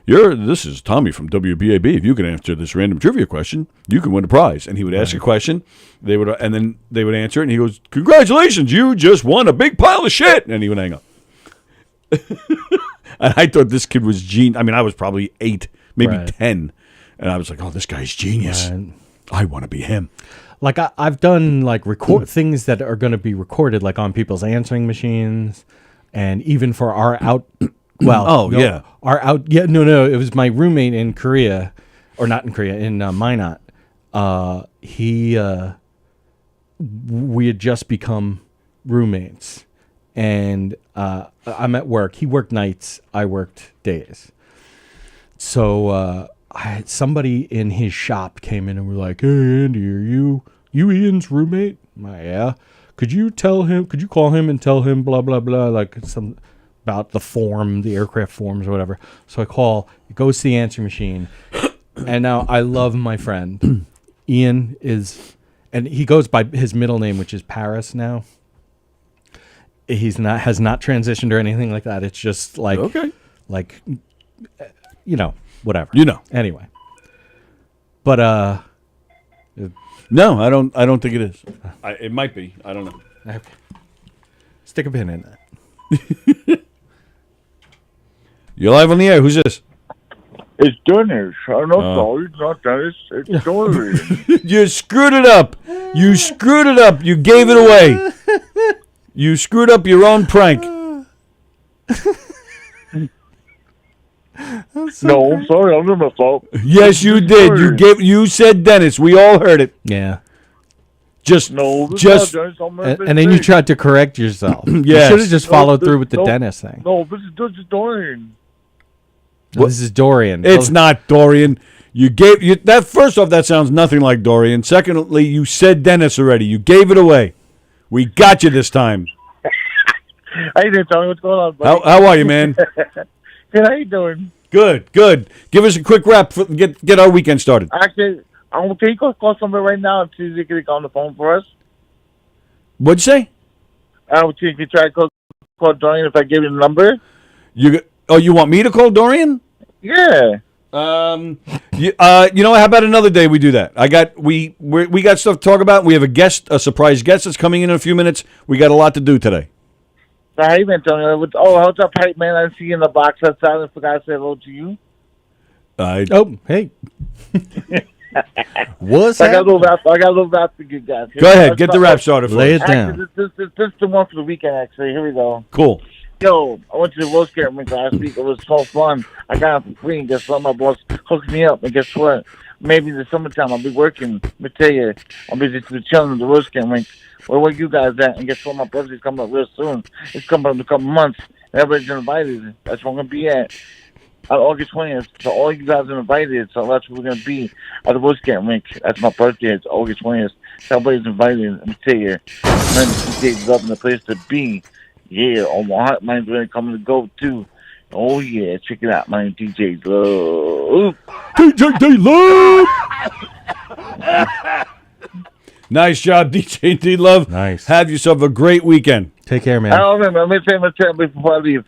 This is Tommy from WBAB. If you can answer this random trivia question, you can win a prize. And he would ask a question, and then they would answer it, and he goes, congratulations, you just won a big pile of shit. And he would hang up. And I thought this kid was genius. I mean, I was probably 8, maybe 10. And I was like, oh, this guy's genius. Right. I want to be him. Like I've done like record things that are going to be recorded, like on people's answering machines, and even for our out. Well, it was my roommate in Korea, or not in Korea, in Minot. We had just become roommates, and I'm at work. He worked nights, I worked days. So I had somebody in his shop came in and were like, hey, Andy, are you Ian's roommate? I'm like, yeah. Could you call him and tell him blah, blah, blah, like some about the aircraft forms or whatever. So I call, it goes to the answering machine. And now I love my friend. Ian and he goes by his middle name, which is Paris now. Has not transitioned or anything like that. It's just like, okay. Like, whatever. Anyway. But, no, I don't think it is. It might be. I don't know. Okay. Stick a pin in that. You're live on the air. Who's this? It's Dennis. I'm not sorry. It's not Dennis. It's Dorian. You screwed it up. You screwed it up. You gave it away. You screwed up your own prank. I'm sorry. I'm not my fault. Yes, you did. You said Dennis. We all heard it. Yeah. And then you tried to correct yourself. Yes. You should have just followed through with the Dennis thing. No, this is Dorian. This is Dorian. It's not Dorian. You gave that. First off, that sounds nothing like Dorian. Secondly, you said Dennis already. You gave it away. We got you this time. How you doing, Tony? What's going on, buddy? How are you, man? Good. How you doing? Good. Give us a quick wrap. Get our weekend started. Actually, can you call somebody right now and see if they can get on the phone for us? What'd you say? Can you try to call Dorian if I give you the number? You want me to call Dorian? Yeah. How about another day we do that? We got stuff to talk about. We have a surprise guest that's coming in a few minutes. We got a lot to do today. How you been, Tony? What's up, hype man? I see you in the box outside. I forgot to say hello to you. Hey. What's I got a little rap for you guys. Go ahead, get the rap started. Lay it down. This is the one for the weekend, actually. Here we go. Cool. Yo, I went to the roast game rink last week. It was so fun. I got it for free, and guess what? My boss hooked me up, and guess what? Maybe in the summertime I'll be working. Let me tell you, I'll be just chilling at the roast game rink. Where you guys at? And guess what? My birthday's coming up real soon. It's coming up in a couple months. Everybody's invited. That's where I'm going to be at on August 20th. So all you guys are invited. So that's where we're going to be at the roast game rink. That's my birthday. It's August 20th. So everybody's invited. Let me tell you, man, this is up in the place to be. Yeah, all my heart, mind's really coming to go too. Oh, yeah. Check it out. My name's DJ Love. DJ Love! Nice job, DJ D Love. Nice. Have yourself a great weekend. Take care, man. I don't remember. I'm going to say my time before I leave.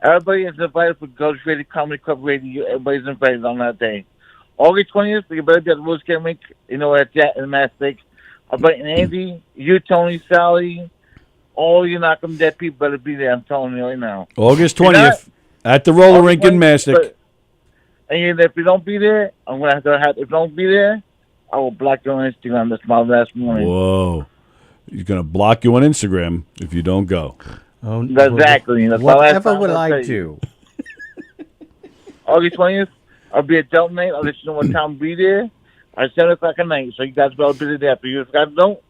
Everybody is invited for Ghost Radio Comedy Club Radio. Everybody's invited on that day. August 20th, you better be at the Rose Chemic. You know where it's at in Mastic. I'm inviting Andy, you, Tony, Sallie, all you Knockem dead people better be there. I'm telling you right now. August 20th at the roller rink in Mastic. And if you don't be there, I'm going to have to, if you don't be there, I will block you on Instagram. That's my last morning. Whoa. He's going to block you on Instagram if you don't go. Oh, exactly. That's whatever will I do? August 20th, I'll be at Delta Night. I'll let you know what time I'll be there. At 7 o'clock at night. So you guys better be there. If you guys don't,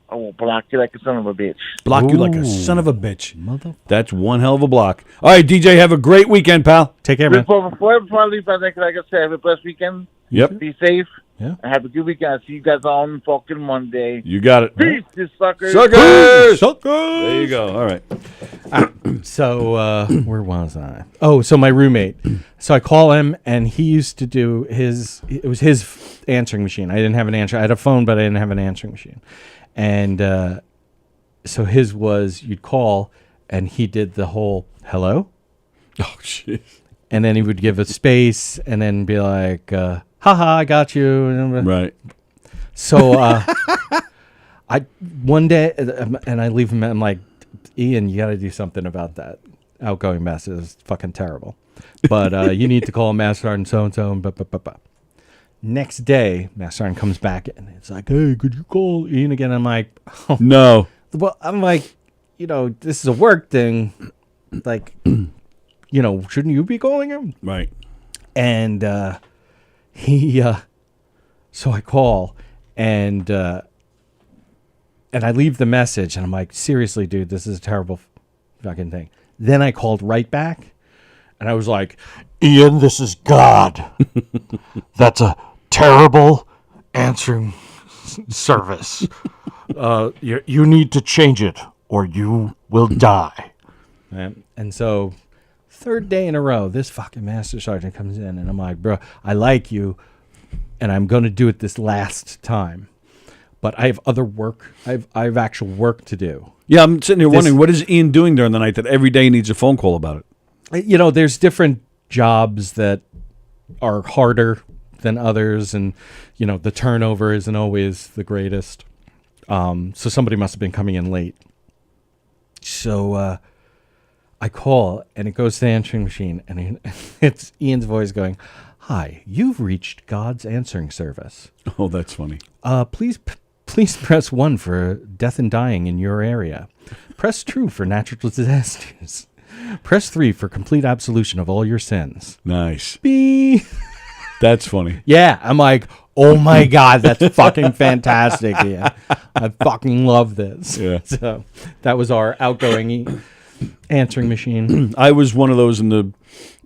I will block you like a son of a bitch. Block you like a son of a bitch. That's one hell of a block. All right, DJ, have a great weekend, pal. Take care, man. Before I leave, like I said, have a blessed weekend. Yep. Be safe. Yeah. And have a good weekend. I'll see you guys on fucking Monday. You got it. Peace, you suckers. Suckers! There you go. All right. So, where was I? Oh, so my roommate. So I call him, and he used to do it was his answering machine. I didn't have an answer. I had a phone, but I didn't have an answering machine. And so his was, you'd call, and he did the whole, hello? Oh, shit. And then he would give a space, and then be like, haha, I got you. Right. So I one day, and I leave him, I'm like, Ian, you got to do something about that outgoing message. It's fucking terrible. But you need to call Master Sergeant so-and-so. And next day, Master Sergeant comes back, and it's like, hey, could you call Ian again? I'm like, oh. No. Well, I'm like, this is a work thing. Like, shouldn't you be calling him? Right. And so I call, and I leave the message, and I'm like, seriously, dude, this is a terrible fucking thing. Then I called right back, and I was like, Ian, this is God. That's a terrible answering service. You need to change it, or you will die. And so, third day in a row, this fucking Master Sergeant comes in, and I'm like, bro, I like you, and I'm going to do it this last time. But I have other work. I have actual work to do. Yeah, I'm sitting here wondering, what is Ian doing during the night that every day he needs a phone call about it? There's different jobs that are harder than others, and, the turnover isn't always the greatest. So somebody must have been coming in late. So I call, and it goes to the answering machine, and it's Ian's voice going, hi, you've reached God's answering service. Oh, that's funny. Please press 1 for death and dying in your area. Press 2 for natural disasters. Press 3 for complete absolution of all your sins. Nice. Beep. That's funny. Yeah, I'm like, oh my God, that's fucking fantastic. Yeah, I fucking love this. Yeah. So that was our outgoing answering machine. I was one of those in the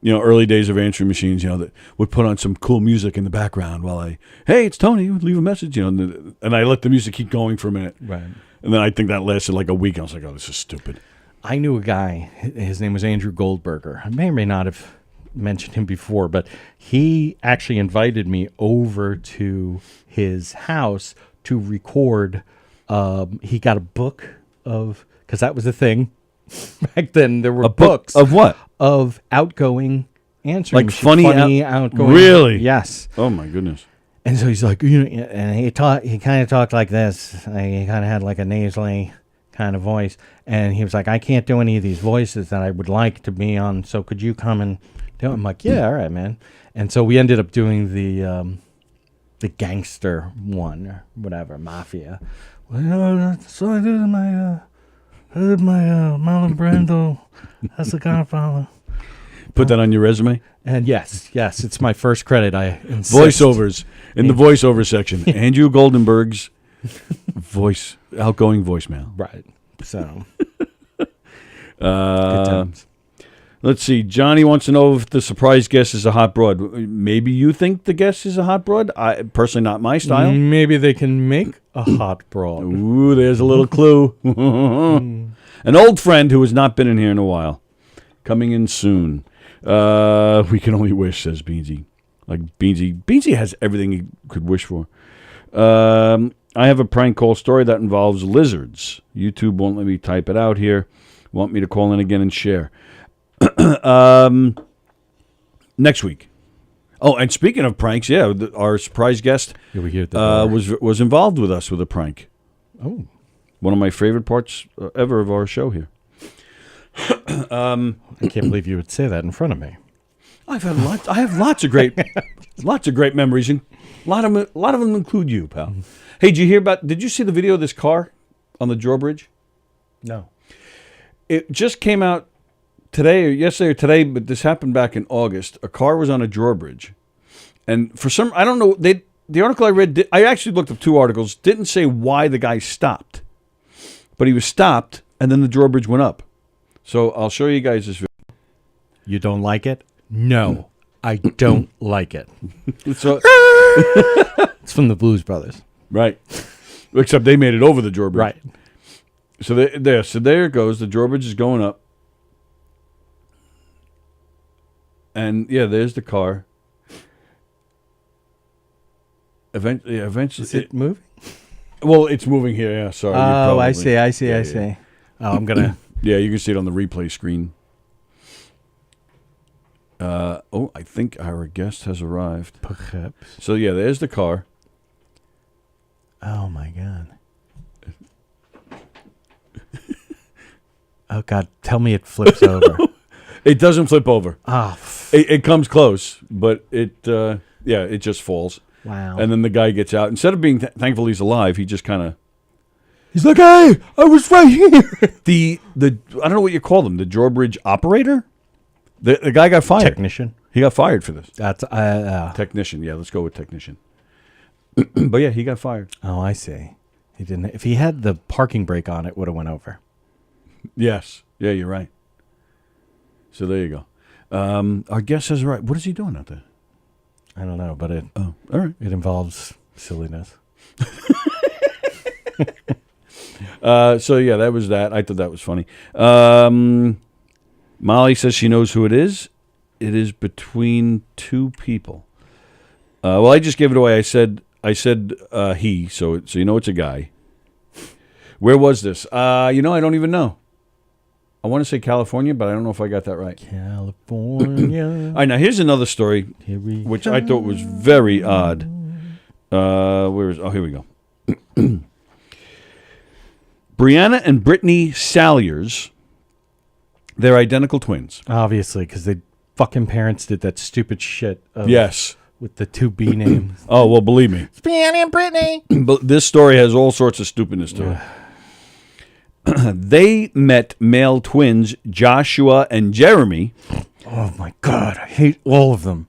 early days of answering machines, that would put on some cool music in the background while hey, it's Tony, leave a message, and I let the music keep going for a minute. Right. And then I think that lasted like a week. I was like, oh, this is stupid. I knew a guy, his name was Andrew Goldberger. I may or may not have mentioned him before, but he actually invited me over to his house to record. He got a book because that was the thing. Back then, there were books. Of what? Of outgoing answering like machine. funny outgoing. Really? Yes. Oh my goodness. And so he's like, and he kind of talked like this. He kind of had like a nasally kind of voice, and he was like, I can't do any of these voices that I would like to be on. So could you come and do it? I'm like, yeah, all right, man. And so we ended up doing the gangster one or whatever, mafia. Well, so I did my Marlon Brando as a Godfather. Put that on your resume? And yes, it's my first credit. I insist. Voiceovers in the voiceover section. Andrew Goldenberg's outgoing voicemail. Right. So, good times. Let's see. Johnny wants to know if the surprise guest is a hot broad. Maybe you think the guest is a hot broad? Personally, not my style. Maybe they can make a hot broad. Ooh, there's a little clue. An old friend who has not been in here in a while. Coming in soon. We can only wish, says Beansy. Like Beansy has everything he could wish for. I have a prank call story that involves lizards. YouTube won't let me type it out here. Want me to call in again and share. Next week. Oh, and speaking of pranks, yeah, our surprise guest was involved with us with a prank. Oh. One of my favorite parts ever of our show here. I can't believe you would say that in front of me. I have lots of great memories, and a lot of them include you, pal. Hey, did you see the video of this car on the drawbridge? No. It just came out today or yesterday or today, but this happened back in August. A car was on a drawbridge, and I don't know, the article I read, I actually looked up 2 articles, didn't say why the guy stopped, but he was stopped, and then the drawbridge went up. So I'll show you guys this video. You don't like it? No, I don't like it. So, it's from the Blues Brothers. Right. Except they made it over the drawbridge. Right. So there it goes. The drawbridge is going up. And yeah, there's the car. Eventually, is it moving? Well, it's moving here. Yeah, sorry. Oh, I see. Oh, I'm gonna. Yeah, you can see it on the replay screen. I think our guest has arrived. Perhaps. So yeah, there's the car. Oh my God. Oh God, tell me it flips over. It doesn't flip over. Oh. It comes close, but it just falls. Wow. And then the guy gets out. Instead of being thankful he's alive, he just kind of... He's like, hey, I was right here. I don't know what you call them, the drawbridge operator? The guy got fired. Technician. He got fired for this. That's technician. Yeah, let's go with technician. But yeah, he got fired. Oh, I see. He didn't. If he had the parking brake on, it would have went over. Yes. Yeah, you're right. So there you go. Our guest says right. What is he doing out there? I don't know, but all right. It involves silliness. So yeah, that was that. I thought that was funny. Molly says she knows who it is. It is between 2 people. Well, I just gave it away. I said he, so you know it's a guy. Where was this? I don't even know. I want to say California, but I don't know if I got that right. California. All right, now here's another story, which I thought was very odd. Here we go. Brianna and Brittany Salyers, they're identical twins. Obviously, because they fucking parents did that stupid shit. Yes. With the 2 B names. Oh, well, believe me. It's Brianna and Brittany. But this story has all sorts of stupidness to it. They met male twins Joshua and Jeremy. Oh my God, I hate all of them.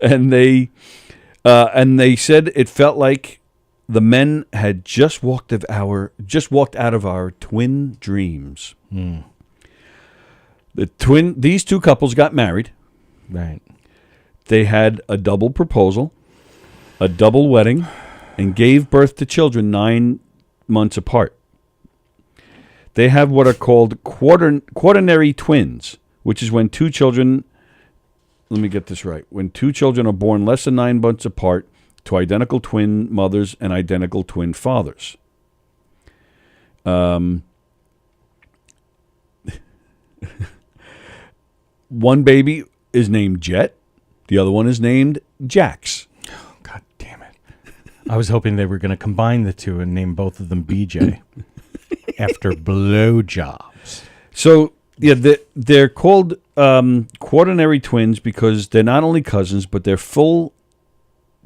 And they said it felt like the men had just walked out of our twin dreams. These 2 couples got married. Right. They had a double proposal, a double wedding, and gave birth to children 9 months apart. They have what are called quaternary twins, which is when 2 children, let me get this right, when 2 children are born less than 9 months apart to identical twin mothers and identical twin fathers. One baby is named Jet. The other one is named Jax. Oh, God damn it. I was hoping they were going to combine the 2 and name both of them BJ. After blowjobs. So, yeah, they're called quaternary twins because they're not only cousins, but they're full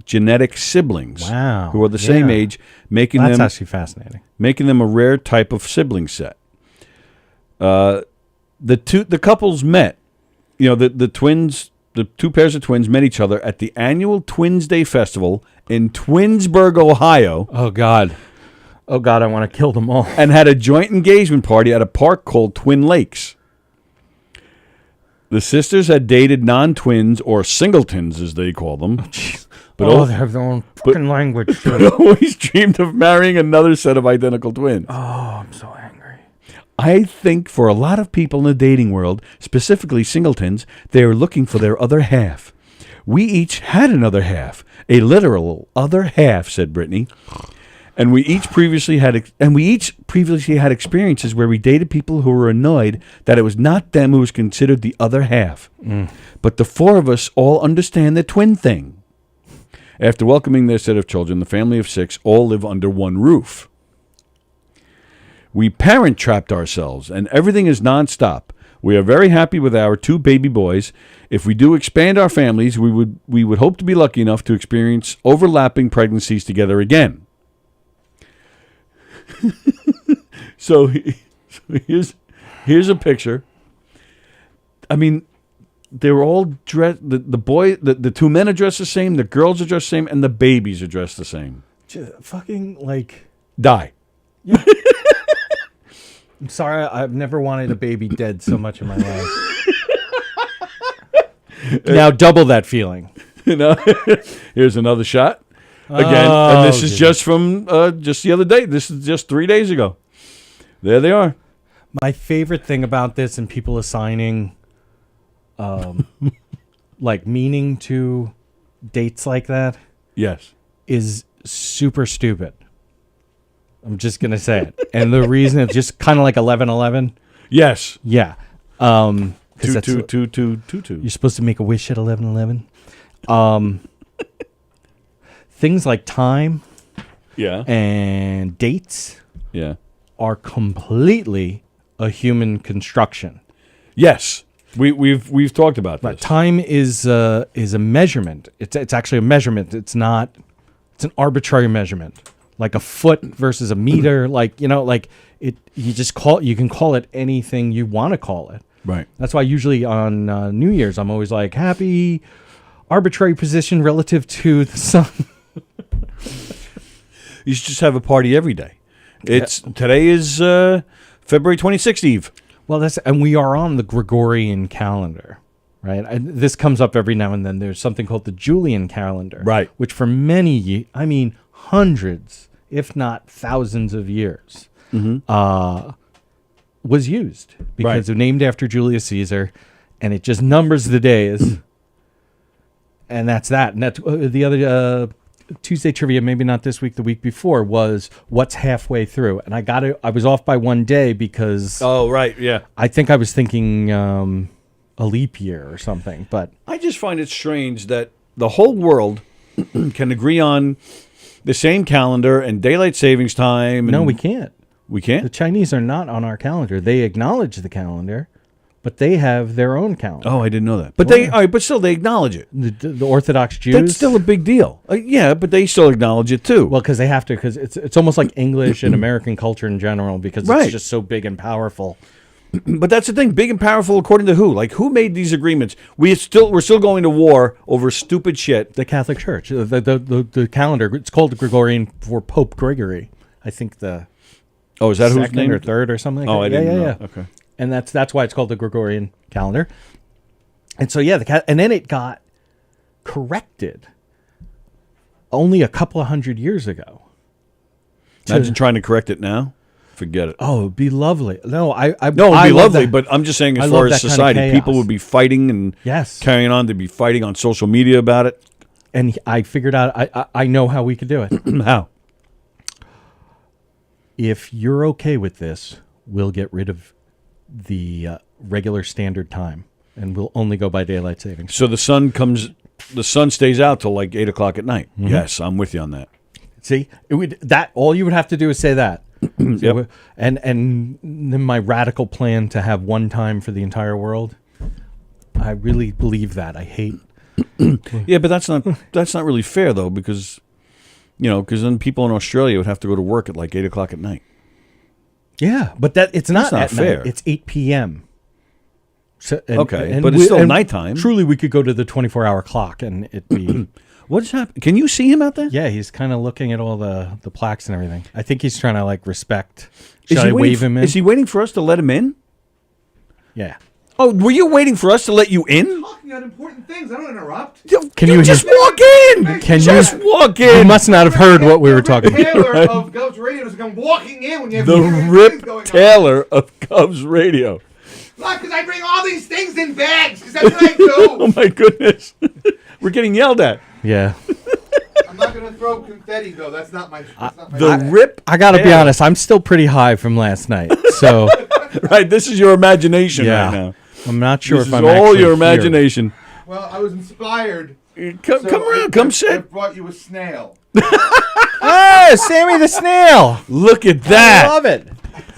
genetic siblings. Wow. Who are the same age, That's actually fascinating. Making them a rare type of sibling set. The couples met. The twins, the 2 pairs of twins met each other at the annual Twins Day Festival in Twinsburg, Ohio. Oh, God. Oh, God, I want to kill them all. And had a joint engagement party at a park called Twin Lakes. The sisters had dated non-twins, or singletons, as they call them. They have their own fucking language. But always dreamed of marrying another set of identical twins. Oh, I'm so angry. I think for a lot of people in the dating world, specifically singletons, they are looking for their other half. We each had another half, a literal other half, said Brittany. And we each previously had experiences where we dated people who were annoyed that it was not them who was considered the other half. But the four of us all understand the twin thing. After welcoming their set of children, the family of 6 all live under one roof. We parent-trapped ourselves, and everything is nonstop. We are very happy with our 2 baby boys. If we do expand our families, we would hope to be lucky enough to experience overlapping pregnancies together again. So here's a picture. I mean, they were all dressed. The 2 men are dressed the same. The girls are dressed the same, and the babies are dressed the same. Fucking like die. Yeah. I'm sorry, I've never wanted a baby dead so much in my life. Now double that feeling. Here's another shot. Again, and this is just from just the other day. This is just 3 days ago. There they are. My favorite thing about this and people assigning like meaning to dates like that. Yes. Is super stupid. I'm just going to say it. And the reason it's just kind of like 11-11. Yes. Yeah. 2-2-2-2-2-2. You're supposed to make a wish at 11-11. Things like time, and dates, are completely a human construction. Yes, we've talked about this. Time is a measurement. It's actually a measurement. It's an arbitrary measurement, like a foot versus a meter. You can call it anything you want to call it. Right. That's why usually on New Year's I'm always like happy arbitrary position relative to the sun. You should just have a party every day. Today is February 26th Eve. Well, and we are on the Gregorian calendar, right? This comes up every now and then. There's something called the Julian calendar, right? Which for many, hundreds, if not thousands of years, was used because it was named after Julius Caesar, and it just numbers the days, and that's that. And that's the other. Tuesday trivia, maybe not this week, the week before, was what's halfway through. And I was off by 1 day because... Oh, right, yeah. I think I was thinking a leap year or something, but... I just find it strange that the whole world can agree on the same calendar and daylight savings time. No, we can't. We can't? The Chinese are not on our calendar. They acknowledge the calendar, but they have their own calendar. Oh, I didn't know that. But but still, they acknowledge it. The Orthodox Jews. That's still a big deal. Yeah, but they still acknowledge it too. Well, because they have to. Because it's almost like English and American culture in general. Because it's just so big and powerful. But that's the thing, big and powerful. According to who? Like who made these agreements? We're still going to war over stupid shit. The Catholic Church. The calendar. It's called the Gregorian for Pope Gregory. I think the. Oh, is that who's second named? Or third or something? Oh, I didn't know. Yeah. Okay. And that's why it's called the Gregorian calendar. And so, and then it got corrected only a couple of 100 years ago. Imagine trying to correct it now. Forget it. Oh, it'd be lovely. No, it'd be lovely, but I'm just saying as far as society, people would be fighting and carrying on. They'd be fighting on social media about it. And I figured out, I know how we could do it. How? If you're okay with this, we'll get rid of the regular standard time, and we'll only go by daylight savings. So the sun stays out till like 8 o'clock at night. Mm-hmm. Yes, I'm with you on that. See, all you would have to do is say that. Yep. And then my radical plan to have one time for the entire world. I really believe that. I hate. Yeah, but that's not really fair though, because then people in Australia would have to go to work at like 8 o'clock at night. Yeah, but it's not at fair. Night. It's 8 p.m. So, but it's still nighttime. Truly, we could go to the 24-hour clock and it'd be... What's happening? Can you see him out there? Yeah, he's kind of looking at all the plaques and everything. I think he's trying to respect. Should I wave him in? Is he waiting for us to let him in? Yeah. Oh, were you waiting for us to let you in? Talking about important things. I don't interrupt. Can you just walk in? Can you just walk in? You must not have heard what we were talking Taylor about. of Gov's Radio doesn't come walking in when you have The things going Rip Taylor of Cubs Radio. on. Because I bring all these things in bags. Because that's what I do. Oh my goodness. We're getting yelled at. Yeah. I'm not going to throw confetti, though. That's not my... Rip I got to be Taylor. honest. I'm still pretty high from last night. So... Right, this is your imagination right now. I'm not sure this if is I'm all actually your here. imagination. Well, I was inspired. Come around. Come I sit. brought you a snail. Ah, Sammy the Snail. Look at that. I love it.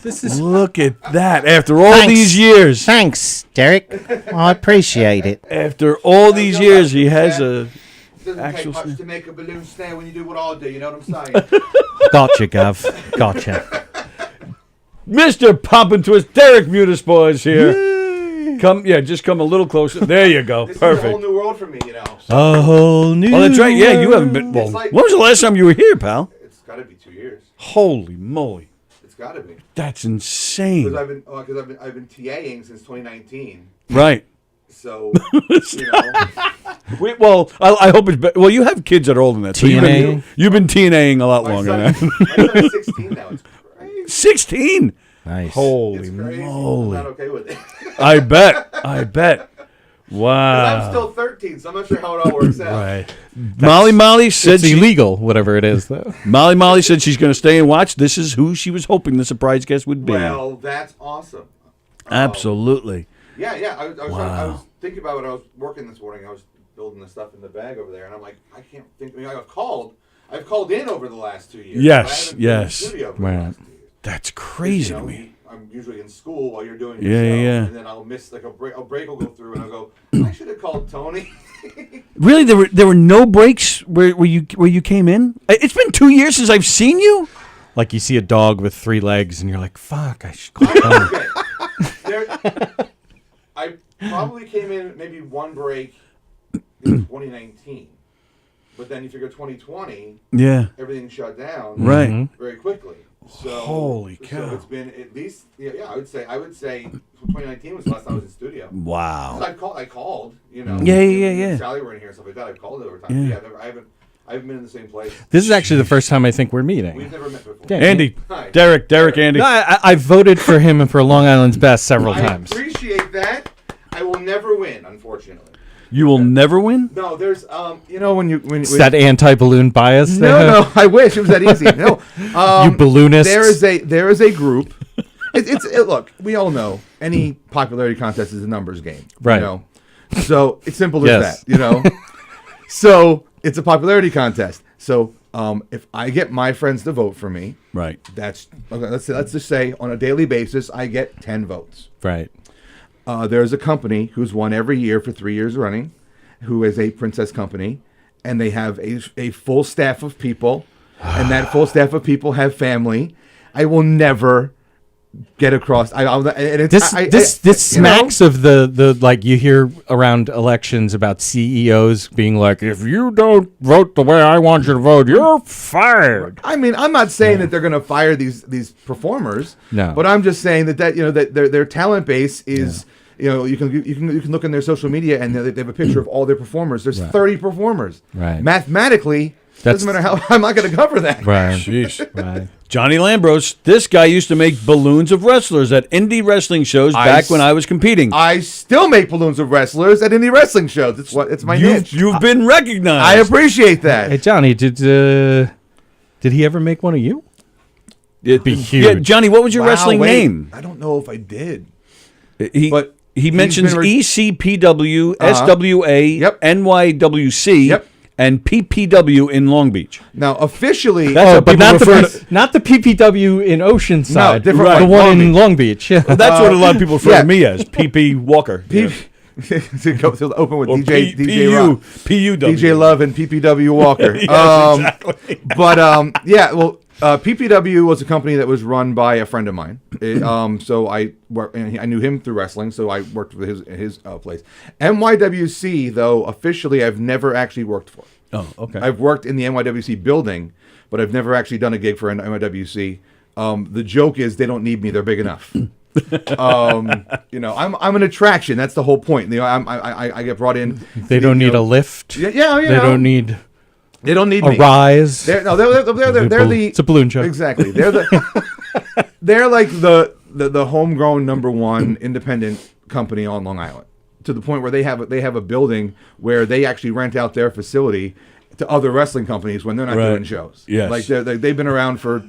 This is. Look at that. After all these years. Thanks, Derek. I appreciate it. After all these years, he has a... It doesn't Actual take much snail. to make a balloon snail when you do what I'll do. You know what I'm saying? Gotcha, Gov. Gotcha. Mr. Pop and Twist, Derek Mutisboy is here. Come, just come a little closer. There you go. This Perfect. is a whole new world for me, you know. A whole new. Oh, that's right. Yeah, you haven't been. Well, It's like- when was the last time you were here, pal? It's got to be 2 years. Holy moly, It's got to be. that's insane. Because I've been TAing since 2019. Right. So, you know. Well, I hope it's better. Well, you have kids that are older than that. So TNAing? you've been TNAing a lot longer than My that. son's 16 now. It's crazy. 16. Nice. Holy It's crazy. I'm moly. not okay with it. I bet. Wow. I'm still 13, so I'm not sure how it all works out. Right. Molly said It's illegal, whatever it is, though. Molly said she's going to stay and watch. This is who she was hoping the surprise guest would be. Well, that's awesome. Absolutely. Yeah. I was thinking about when I was working this morning. I was building the stuff in the bag over there, and I'm like, I can't think. I mean, I've called in over the last 2 years. Yes, but I haven't been in the studio for the last 2 years. That's crazy You know, to me. I'm usually in school while you're doing Yeah, your show, yeah. and then I'll miss like a break will go through, and I'll go, I should have called Tony. Really, there were no breaks where you came in. It's been 2 years since I've seen you. Like you see a dog with 3 legs, and you're like, "Fuck, I should call him." I probably came in maybe one break in 2019, but then you figure 2020, everything shut down Right. very quickly. So Holy cow. So it's been at least I would say 2019 was the last time I was in studio. Wow. I called, you know. Yeah. Sallie were in here and stuff like that. I've called it over time. Yeah. I haven't been in the same place. This is actually the first time I think we're meeting. We've never met before. Yeah. Andy, Hi. Derek, Andy. No, I voted for him and for Long Island's Best several times. I appreciate that. I will never win, unfortunately. You will never win? No, there's you know when It's that anti-balloon bias. No, I wish it was that easy. No, you balloonists. There is a group. Look, we all know any popularity contest is a numbers game, Right. You know, so it's simple as Yes. that. You know, so it's a popularity contest. So if I get my friends to vote for me, Right. that's okay, let's just say on a daily basis I get 10 votes. Right. There's a company who's won every year for 3 years running, who is a princess company, and they have a full staff of people, and that full staff of people have family. I will never get across. This smacks of the like you hear around elections about CEOs being like, if you don't vote the way I want you to vote, you're fired. I mean, I'm not saying that they're going to fire these performers. No. But I'm just saying that you know that their talent base is. You know, you can look in their social media and they have a picture of all their performers. There's 30 performers. Right. Mathematically, doesn't matter how I'm not going to cover that. Right. Jeez. Right. Johnny Lambros, this guy used to make balloons of wrestlers at indie wrestling shows back when I was competing. I still make balloons of wrestlers at indie wrestling shows. It's my niche. You've been recognized. I appreciate that. Hey Johnny, did he ever make one of you? It'd be huge. Yeah, Johnny, what was your wrestling name? I don't know if I did. He mentions ECPW, SWA, NYWC, and PPW in Long Beach. Now, officially, But not the PPW in Oceanside. No, different one. The one Long in Beach. Long Beach. Well, that's what a lot of people refer to me as, PP Walker. To go to open with Or DJ Rock. PUW. DJ Love and PPW Walker. Yes, exactly. But PPW was a company that was run by a friend of mine. So I knew him through wrestling, so I worked with his place. NYWC, though, officially I've never actually worked for. Oh, okay. I've worked in the NYWC building, but I've never actually done a gig for NYWC. The joke is they don't need me; they're big enough. You know, I'm an attraction. That's the whole point. You know, I get brought in. They don't need a lift. Yeah, you They know. don't need. They don't need a me. rise. They're the. It's a balloon show. Exactly. They're they're like the homegrown #1 independent company on Long Island, to the point where they have a building where they actually rent out their facility to other wrestling companies when they're not doing shows. Yes. Like they've been around for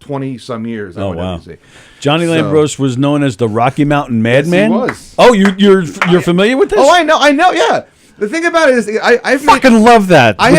20 some years. Oh wow! Johnny Lambros was known as the Rocky Mountain Madman. Yes, he was. Oh, you're familiar with this? Oh, I know. Yeah. The thing about it is, I fucking love that. I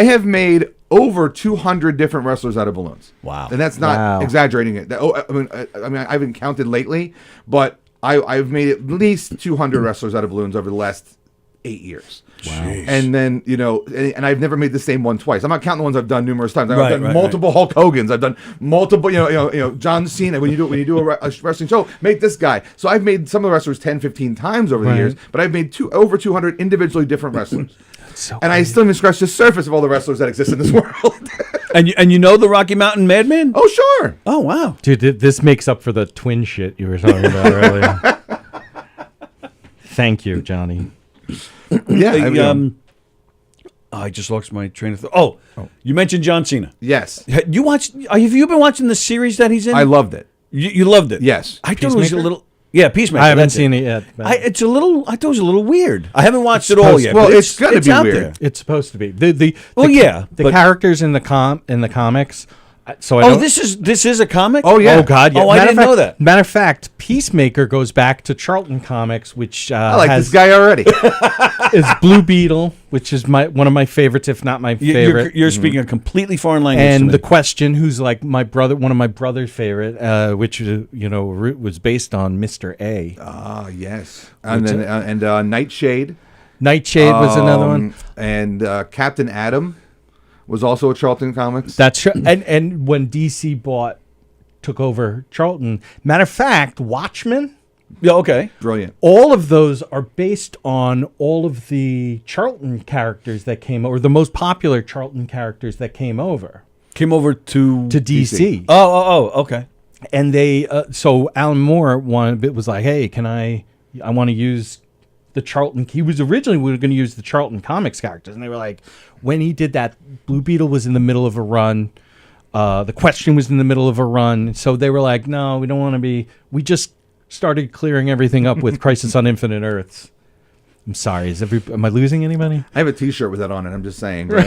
have made over 200 different wrestlers out of balloons. Wow. And that's not exaggerating it. I mean, I haven't counted lately, but I've made at least 200 wrestlers out of balloons over the last 8 years. Wow. And then, you know, and I've never made the same one twice. I'm not counting the ones I've done numerous times. I've done multiple Hulk Hogans. I've done multiple, you know, John Cena. When you do a wrestling show, make this guy. So I've made some of the wrestlers 10, 15 times over the years, but I've made over 200 individually different wrestlers. And I still haven't scratched the surface of all the wrestlers that exist in this world. And you know the Rocky Mountain Madman? Oh, sure. Oh, wow. Dude, this makes up for the twin shit you were talking about earlier. Thank you, Johnny. Yeah. I just lost my train of thought. Oh, you mentioned John Cena. Yes. Have you been watching the series that he's in? I loved it. You loved it? Yes. I thought it was a little... Yeah, Peacemaker. I haven't seen it yet. I thought it was a little weird. I haven't watched it all yet. Well, but it's gonna be out weird. there. It's supposed to be. The characters in the comics. So I don't, this is a comic? Oh yeah. Oh god. Yeah. Oh, I didn't know that. Matter of fact, Peacemaker goes back to Charlton Comics, which I like this guy already. Is Blue Beetle, which is one of my favorites, if not my favorite. You're speaking a completely foreign language. And to me. The Question, who's like one of my brother's favorite, which was based on Mr. A. Ah, yes. And then Nightshade. Nightshade was another one. And Captain Atom was also a Charlton Comics. That's and when DC took over Charlton. Matter of fact, Watchmen. Yeah, okay. Brilliant. All of those are based on all of the Charlton characters that came over, the most popular Charlton characters that came over. Came over to DC. Oh, okay. And they so Alan Moore was like, hey, I want to use the Charlton. He was originally going to use the Charlton Comics characters, and they were like, when he did that, Blue Beetle was in the middle of a run. The Question was in the middle of a run, so they were like, no, we don't want to be. We just started clearing everything up with Crisis on Infinite Earths. I'm sorry, am I losing anybody? I have a T-shirt with that on it. I'm just saying. But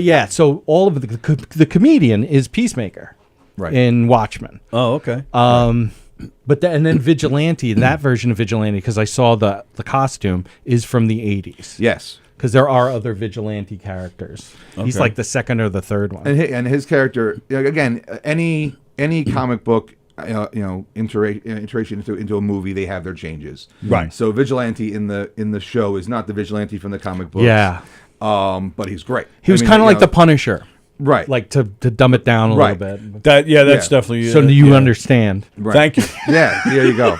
yeah, so all of the comedian is Peacemaker, right, in Watchmen. Oh, okay. But and then Vigilante, that version of Vigilante, because I saw the costume is from the 80s. Yes, because there are other Vigilante characters. Okay. He's like the second or the third one. And his character, again, any comic book, iteration into a movie, they have their changes. Right. So Vigilante in the show is not the Vigilante from the comic books. Yeah. But he's great. He was kind of like the Punisher. Right. Like to dumb it down a little bit. That's definitely... so you understand. Right. Thank you. Yeah, there you go.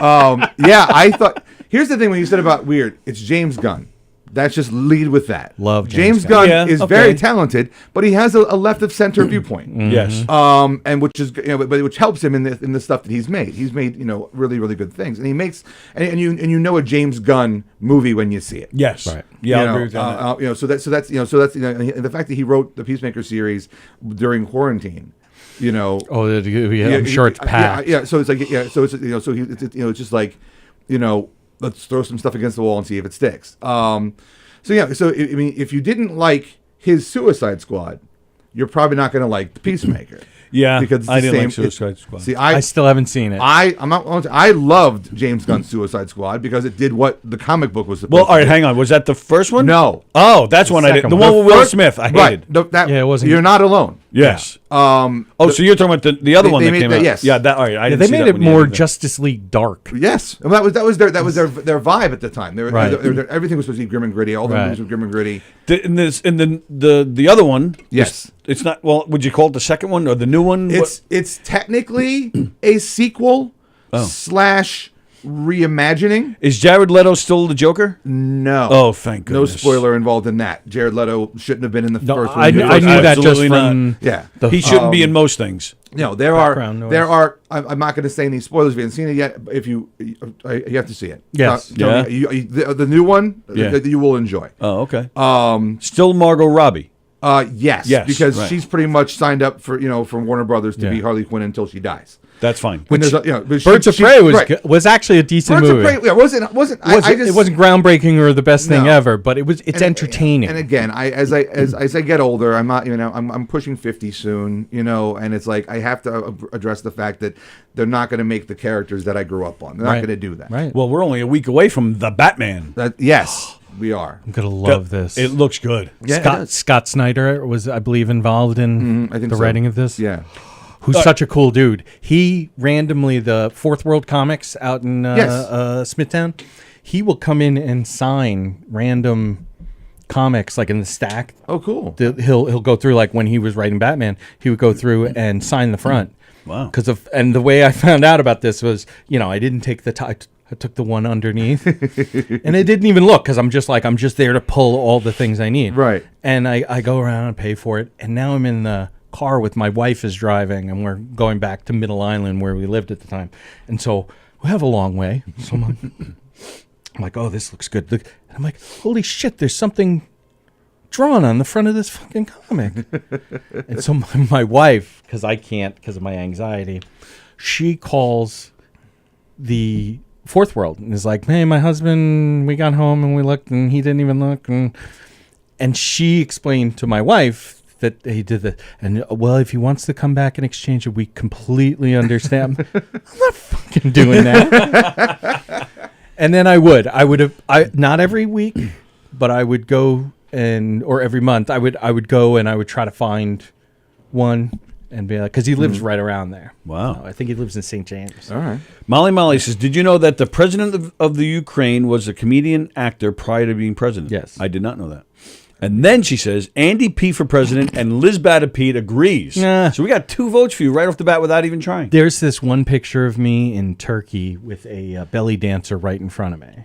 I thought... Here's the thing when you said about weird. It's James Gunn. That's just lead with that. Love James Gunn is very talented, but he has a left of center viewpoint. Yes. And which is but which helps him in the stuff that he's made. He's made really really good things, and he makes and you know a James Gunn movie when you see it. Yes. Right. Yeah. I agree with that. So that's and the fact that he wrote the Peacemaker series during quarantine. I'm sure it's packed. Yeah. So it's like So it's it's just like let's throw some stuff against the wall and see if it sticks. So if you didn't like his Suicide Squad, you're probably not going to like the Peacemaker. Yeah, because it's I the didn't same, like Suicide Squad. See, I still haven't seen it. I loved James Gunn's Suicide Squad because it did what the comic book was supposed to do. Well, all right, hang on. Was that the first one? No. Oh, that's one I didn't. The one with Will Smith, I hated. Right. It wasn't. You're not alone. Yes. So you're talking about the other one that came out? Yes. Yeah. All right. I didn't they see made that it one more either. Justice League dark. Yes, that was their vibe at the time. Right. Everything was supposed to be grim and gritty. All the movies were grim and gritty. The other one. Yes. It's not. Well, would you call it the second one or the new one? It's technically a sequel / reimagining. Is Jared Leto still the Joker? No. Oh, thank goodness. No spoiler involved in that. Jared Leto shouldn't have been in the first one. I knew that just from he shouldn't be in most things. No, there are. I'm not going to say any spoilers. If you haven't seen it yet, if you have to see it. Yes. Tony, the new one, you will enjoy. Oh, okay. Still Margot Robbie. Yes, because she's pretty much signed up for from Warner Brothers to be Harley Quinn until she dies. That's fine. Birds of Prey was actually a decent movie. Birds of Prey, it wasn't groundbreaking or the best thing ever, but it's entertaining. And again, as I get older, I'm not I'm pushing 50 soon, and it's like I have to address the fact that they're not going to make the characters that I grew up on. They're not going to do that. Right. Well, we're only a week away from the Batman. Yes. We are. I'm gonna love this. It looks good. Yeah, Scott Snyder was, I believe, involved in the writing of this. Yeah. Who's such a cool dude. He randomly, the Fourth World Comics out in Smithtown, he will come in and sign random comics like in the stack. Oh, cool. He'll go through, like when he was writing Batman, he would go through and sign the front. Wow. And the way I found out about this was, I didn't take I took the one underneath, and I didn't even look because I'm just there to pull all the things I need. Right. And I go around and pay for it, and now I'm in the car with my wife is driving, and we're going back to Middle Island where we lived at the time, and so we have a long way. So I'm like, oh, this looks good. And I'm like, holy shit, there's something drawn on the front of this fucking comic. And so my wife, because I can't because of my anxiety, she calls the Fourth World and is like, hey, my husband, we got home and we looked and he didn't even look, and she explained to my wife that he did that, and well, if he wants to come back and exchange it, we completely understand. I'm not fucking doing that. And then I would have not every week, but I would go or every month I would go and I would try to find one. And be like, because he lives right around there. Wow. I think he lives in St. James. All right. Molly says, did you know that the president of the Ukraine was a comedian actor prior to being president? Yes. I did not know that. And then she says, Andy P. for president, and Liz Batapete agrees. Nah. So we got 2 votes for you right off the bat without even trying. There's this one picture of me in Turkey with a belly dancer right in front of me.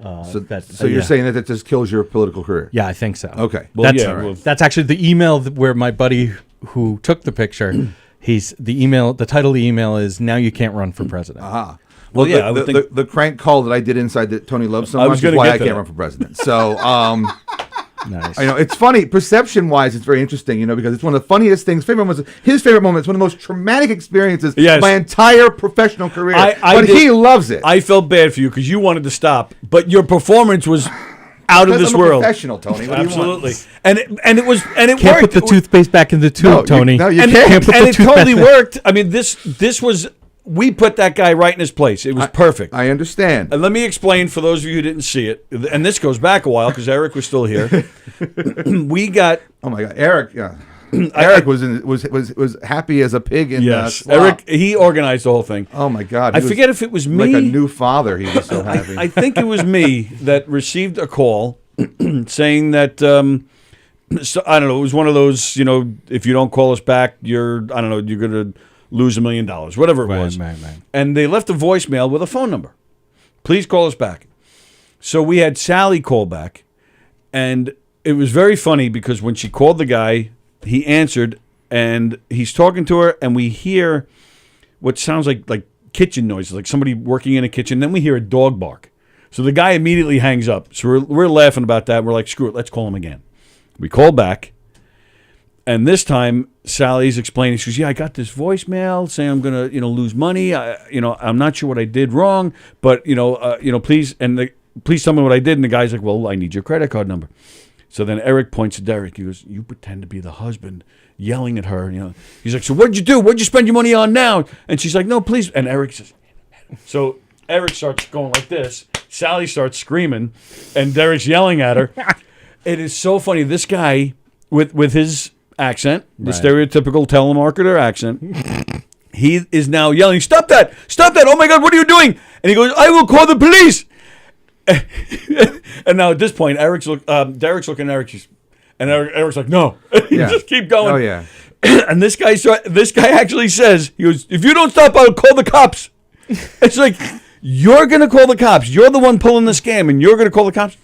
So you're saying that just kills your political career? Yeah, I think so. Okay. Well, that's actually the email where my buddy who took the picture, the title of the email is, now you can't run for president. Well, yeah, the crank call that I did inside that Tony loves so much is why I can't run for president. So, nice. I know it's funny, perception-wise, it's very interesting, because it's one of the funniest things. His favorite moment. It's one of the most traumatic experiences of my entire professional career. He loves it. I felt bad for you because you wanted to stop, but your performance was out of this world. Professional, Tony. What Absolutely. Do you want? And it can't worked. Put the toothpaste back in the tube, Tony. You can't. And it totally worked. I mean, this was. We put that guy right in his place. It was perfect. I understand. And let me explain for those of you who didn't see it. And this goes back a while because Eric was still here. We got. Oh my God, Eric! Yeah, Eric was happy as a pig in yes. Eric, he organized the whole thing. Oh my God! I forget if it was me, like a new father. He was so happy. I think it was me that received a call saying that. So, I don't know. It was one of those. If you don't call us back, you're going to lose $1 million, whatever it was. Right. And they left a voicemail with a phone number. Please call us back. So we had Sallie call back, and it was very funny because when she called the guy, he answered, and he's talking to her, and we hear what sounds like kitchen noises, like somebody working in a kitchen. Then we hear a dog bark. So the guy immediately hangs up. So we're laughing about that. We're like, screw it, let's call him again. We call back. And this time, Sally's explaining. She goes, "Yeah, I got this voicemail saying I'm gonna, lose money. I'm not sure what I did wrong, but please please tell me what I did." And the guy's like, "Well, I need your credit card number." So then Eric points to Derek. He goes, "You pretend to be the husband, yelling at her. He's like, "So what'd you do? What'd you spend your money on now?" And she's like, "No, please." And Eric says, so Eric starts going like this. Sallie starts screaming, and Derek's yelling at her. It is so funny. This guy with his accent, the stereotypical telemarketer accent, he is now yelling, "Stop that! Stop that! Oh my God, what are you doing?" And he goes, "I will call the police." And now at this point, Derek's looking at Eric, and Eric's like, "No." Yeah. Just keep going. Oh yeah. And this guy actually says, he goes, "If you don't stop, I'll call the cops." It's like, You're going to call the cops. You're the one pulling the scam, and you're going to call the cops.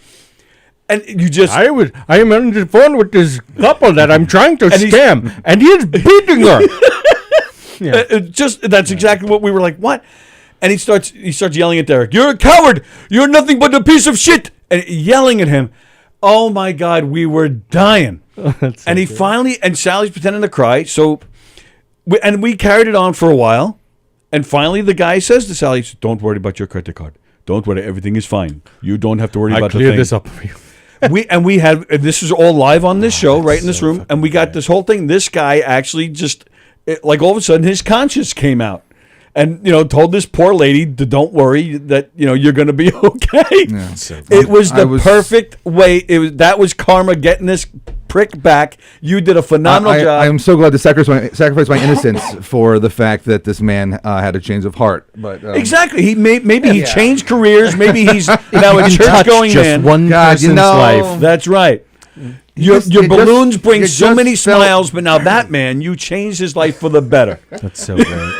And you just... I am on the phone with this couple that I'm trying to scam, and he's beating her. That's exactly what we were like, what? And he starts yelling at Derek, you're a coward. You're nothing but a piece of shit. And yelling at him. Oh, my God, we were dying. And he finally... And Sally's pretending to cry, so... And we carried it on for a while. And finally, the guy says to Sally, don't worry about your credit card. Don't worry. Everything is fine. You don't have to worry about the thing. I cleared this up for you. we had, this is all live on this show, right in this room. And we got this whole thing. This guy actually just, like all of a sudden, his conscience came out. And, told this poor lady to don't worry that, you're going to be okay. Yeah, it was the perfect way. That was karma getting this prick back. You did a phenomenal job. I am so glad to sacrifice my innocence for the fact that this man had a change of heart. But exactly. He he changed careers. Maybe he's now a church-going man. One person's life. That's right. Your balloons bring so many smiles, but now that man, you changed his life for the better. That's so great.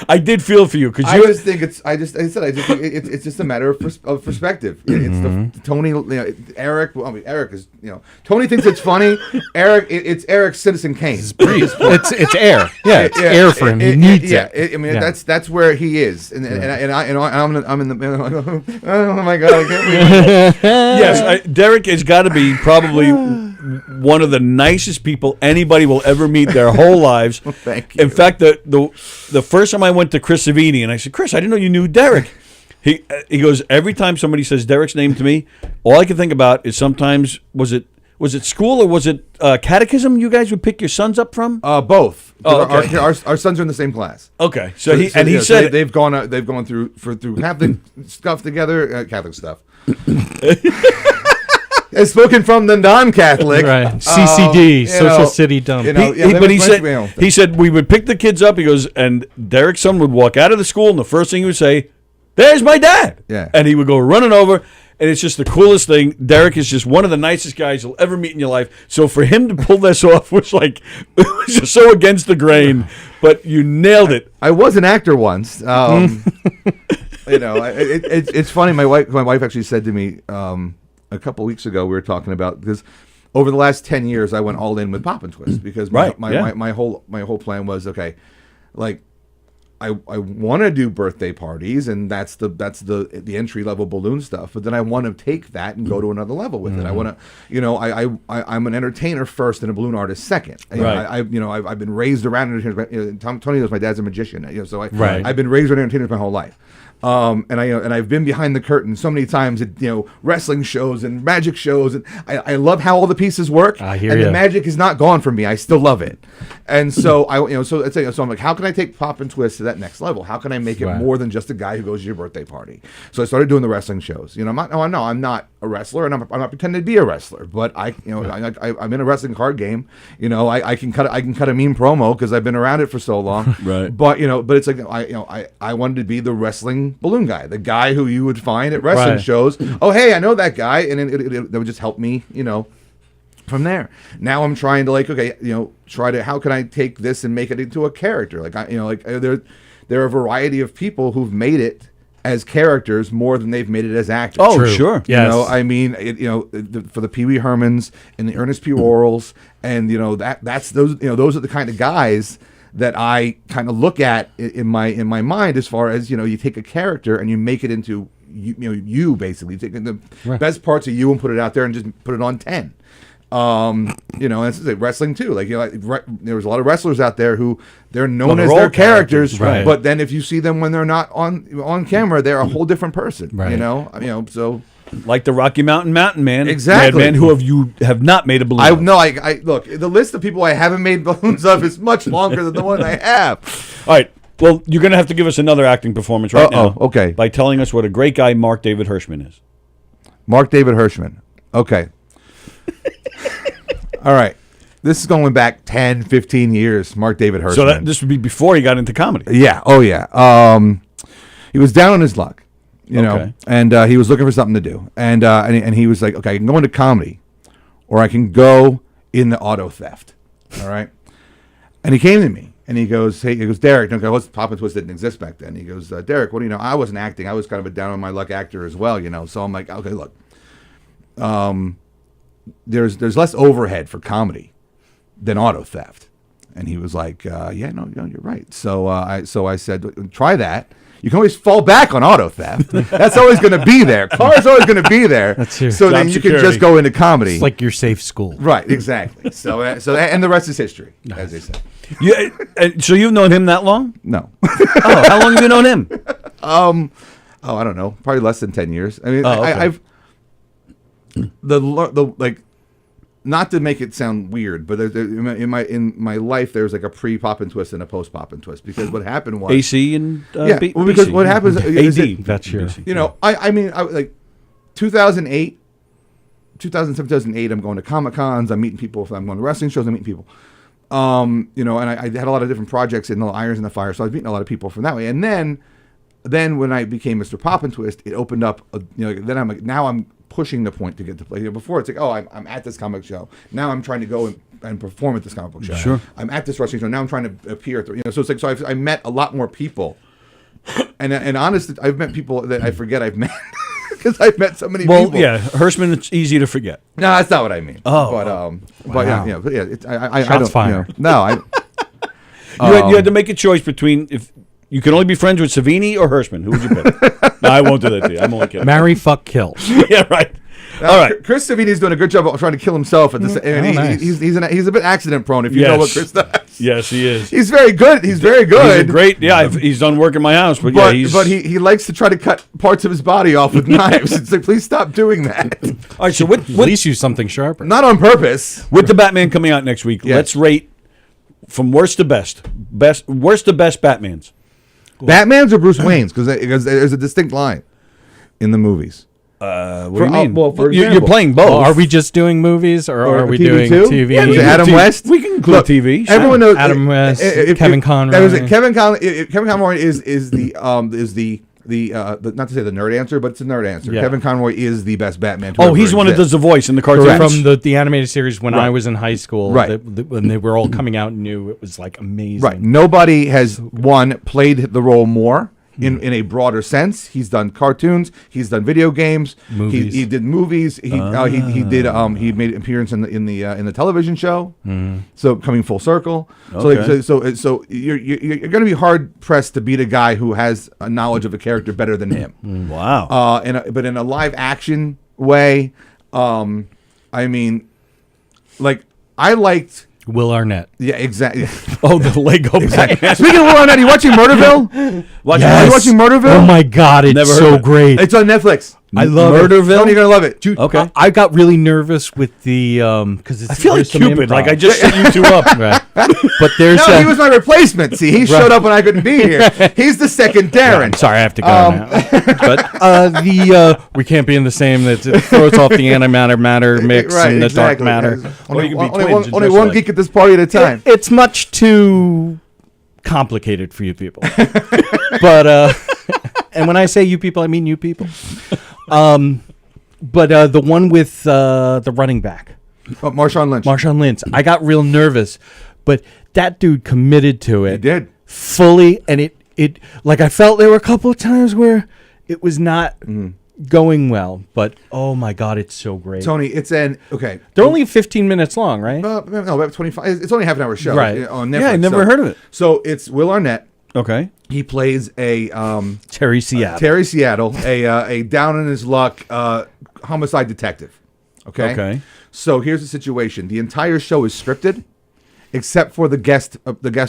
I did feel for you because I just think it's just a matter of perspective. It's the Tony, Eric. Well, I mean, Eric is Tony thinks it's funny. Eric, it's Eric's Citizen Kane. It's air. Yeah, it's air for him. He needs it. That's where he is, and I'm in the. Oh my God! I can't believe yes, Derek has got to be probably one of the nicest people anybody will ever meet their whole lives. Well, thank you. In fact, the first time I went to Chris Savini and I said, Chris, I didn't know you knew Derek. He goes, every time somebody says Derek's name to me, all I can think about is sometimes was it school or was it catechism you guys would pick your sons up from? Both. Oh, okay. Our sons are in the same class. Okay, so he said they've gone through Catholic stuff together, Catholic stuff. As spoken from the non-Catholic, right? CCD, Social City Dump. But he said we would pick the kids up. He goes, and Derek's son would walk out of the school, and the first thing he would say, "There's my dad." Yeah, and he would go running over, and it's just the coolest thing. Derek is just one of the nicest guys you'll ever meet in your life. So for him to pull this off was like it was just so against the grain, but you nailed it. I was an actor once. It's funny. My wife actually said to me. A couple weeks ago, we were talking about because over the last 10 years, I went all in with Pop and Twist because my whole plan was okay, like I want to do birthday parties and that's the entry level balloon stuff, but then I want to take that and go to another level with it. I want to I'm an entertainer first and a balloon artist second. Right. I've been raised around entertainers. Tony knows my dad's a magician. So I've been raised around entertainers my whole life. And I've been behind the curtain so many times at wrestling shows and magic shows, and I love how all the pieces work. The magic is not gone from me. I still love it, and so so I'm like, how can I take Pop and Twist to that next level? How can I make it more than just a guy who goes to your birthday party? So I started doing the wrestling shows. I'm not a wrestler, and I'm not pretending to be a wrestler, but I'm in a wrestling card game. I can cut a mean promo because I've been around it for so long. Right. But it's like I wanted to be the wrestling balloon guy, the guy who you would find at wrestling shows. Oh, hey, I know that guy, and it would just help me, from there. Now I'm trying to how can I take this and make it into a character? There are a variety of people who've made it as characters more than they've made it as actors. Oh, true. Sure. Yes. For the Pee Wee Hermans and the Ernest P. Worrells, and that's those those are the kind of guys that I kind of look at in my mind as far as you take a character and you make it into you basically take the best parts of you and put it out there and just put it on 10. That's wrestling too. There was a lot of wrestlers out there who they're known as their characters, but then if you see them when they're not on camera, they're a whole different person. Right. So. Like the Rocky Mountain Man. Exactly. Man who you have not made a balloon. I look, the list of people I haven't made balloons of is much longer than the one I have. All right. Well, you're going to have to give us another acting performance right now. Okay. By telling us what a great guy Mark David Hirschman is. Mark David Hirschman. Okay. All right. This is going back 10, 15 years, Mark David Hirschman. So this would be before he got into comedy. Yeah. Oh, yeah. He was down on his luck. And he was looking for something to do, and he was like, okay, I can go into comedy, or I can go into auto theft. All right, and he came to me, And he goes, Derek, Pop and Twist didn't exist back then. He goes, Derek, what do you know? I wasn't acting. I was kind of a down on my luck actor as well, So I'm like, okay, look, there's less overhead for comedy than auto theft. And he was like, yeah, no, you're right. So I said, try that. You can always fall back on auto theft. That's always going to be there. Car's always going to be there. That's your so then you can just go into comedy. It's like your safe school. Right, exactly. So and the rest is history, as they say. So you've known him that long? No. Oh, how long have you known him? I don't know. Probably less than 10 years. I mean, okay. I've like, not to make it sound weird, but in my life there's like a pre Pop and Twist and a post Pop and Twist, because what happened was AC and because what happens is AD. That's your. I mean like 2008, 2007, 2008. I'm going to Comic Cons. I'm meeting people. I'm going to wrestling shows. I'm meeting people. And I had a lot of different projects in the irons in the fire, so I was meeting a lot of people from that way. And then when I became Mr. Pop and Twist, it opened up. Then I'm like, now I'm pushing the point to get to play. Before it's like, oh, I'm at this comic show. Now I'm trying to go and perform at this comic book show. Sure. I'm at this wrestling show. Now I'm trying to appear at so it's like, so I met a lot more people, and honestly, I've met people that I forget I've met because I've met so many people. Well, yeah, Hirschman, it's easy to forget. No, that's not what I mean. Oh, but wow. I Shots don't. fired. No, you had to make a choice between if. You can only be friends with Savini or Hirschman. Who would you pick? No, I won't do that to you. I'm only kidding. Marry, fuck, kill. Yeah, right. All right. Chris Savini's doing a good job of trying to kill himself at the same. Nice. He's a bit accident prone. If you know what Chris does. Yes, he is. He's very good. He's very good. He's a great. Yeah, he's done work in my house, but he likes to try to cut parts of his body off with knives. It's like, please stop doing that. All right. So At least use something sharper. Not on purpose. With the Batman coming out next week, let's rate from worst to best. Worst to best Batmans. Batman's or Bruce Wayne's? Because there's a distinct line in the movies. What do you mean? For you're example, playing both. Are we just doing movies, or are we TV doing too? TV? Yeah, is it Adam West? We can include TV. Everyone knows Adam West, Kevin Conroy. Kevin Conroy is the not to say the nerd answer, but it's a nerd answer. Yeah. Kevin Conroy is the best Batman. Oh, he's the one that does the voice in the cartoons. From the animated series when I was in high school. Right. When they were all coming out new, it was like amazing. Right. Nobody has played the role more. In a broader sense, he's done cartoons, he's done video games, movies. He did movies. He made an appearance in the television show. So coming full circle. Okay. So you're going to be hard pressed to beat a guy who has a knowledge of a character better than him. Wow. But in a live action way, I mean, like I liked. Will Arnett. Yeah, exactly. Oh, the Lego Batman. Speaking of Will Arnett, are you watching Murderville? Are you watching Murderville? Oh my God, it's so great. It's on Netflix. I love Murderville. Tony, you're gonna love it. Dude, okay. I got really nervous with the because I feel like Cupid. Like I just set you two up. Right. But there's no, he was my replacement. See, he showed up when I couldn't be here. He's the second Darren. I'm sorry, I have to go now. But we can't be in the same. That it throws off the antimatter mix Right, and the exactly. dark matter. Only one geek at this party at a time. It's much too complicated for you people. But and when I say you people, I mean you people. But the one with the running back, Marshawn Lynch. Marshawn Lynch. I got real nervous, but that dude committed to it. He did fully, and it like I felt there were a couple of times where it was not going well, but oh my God, it's so great. Tony, they're only 15 minutes long, right? No, about 25. It's only half an hour show, right? On Netflix, yeah, I never heard of it. So it's Will Arnett. Okay. He plays a Terry Seattle. Terry Seattle, a down in his luck homicide detective. Okay. So here's the situation: the entire show is scripted, except for the guest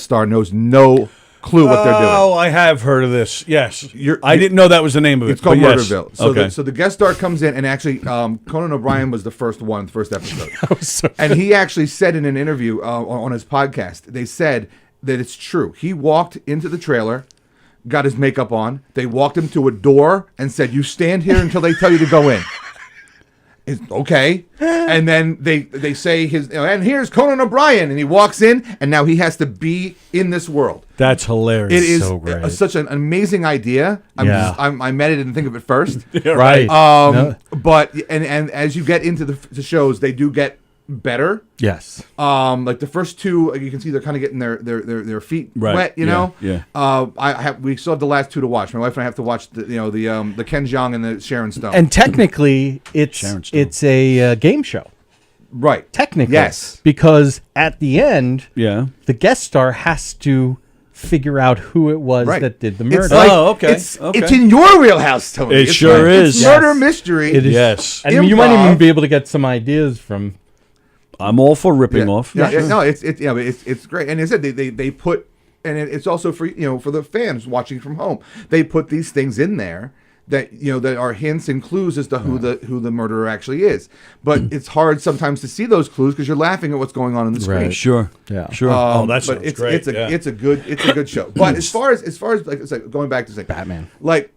star knows no clue what they're doing. Oh, I have heard of this. Yes, I didn't know that was the name of it. It's called Murderville. So, okay. So the guest star comes in, and actually, Conan O'Brien was the first episode, and he actually said in an interview on his podcast, they said that it's true. He walked into the trailer, got his makeup on. They walked him to a door and said, "You stand here until they tell you to go in." It's okay. And then they say and here's Conan O'Brien, and he walks in, and now he has to be in this world. That's hilarious. It is so great. Such an amazing idea. I met it and think of it first. Right. But and as you get into the shows, they do get better. Yes. Like the first two, you can see they're kind of getting their feet wet. You know. Yeah. We still have the last two to watch. My wife and I have to watch the Ken Jeong and the Sharon Stone. And technically, it's a game show. Right. Technically. Yes. Because at the end, yeah, the guest star has to figure out who it was that did the murder. It's like, It's in your wheelhouse, Tony. It sure is. It's murder mystery. It is. Yes. And you might even be able to get some ideas from. I'm all for ripping off. Yeah, no, it's great. And as I said, they put, and it's also for for the fans watching from home. They put these things in there that that are hints and clues as to who the murderer actually is. But it's hard sometimes to see those clues because you're laughing at what's going on in the screen. Right. Sure. Yeah. Sure. But it's a good show. But as far as like it's like going back to Batman, like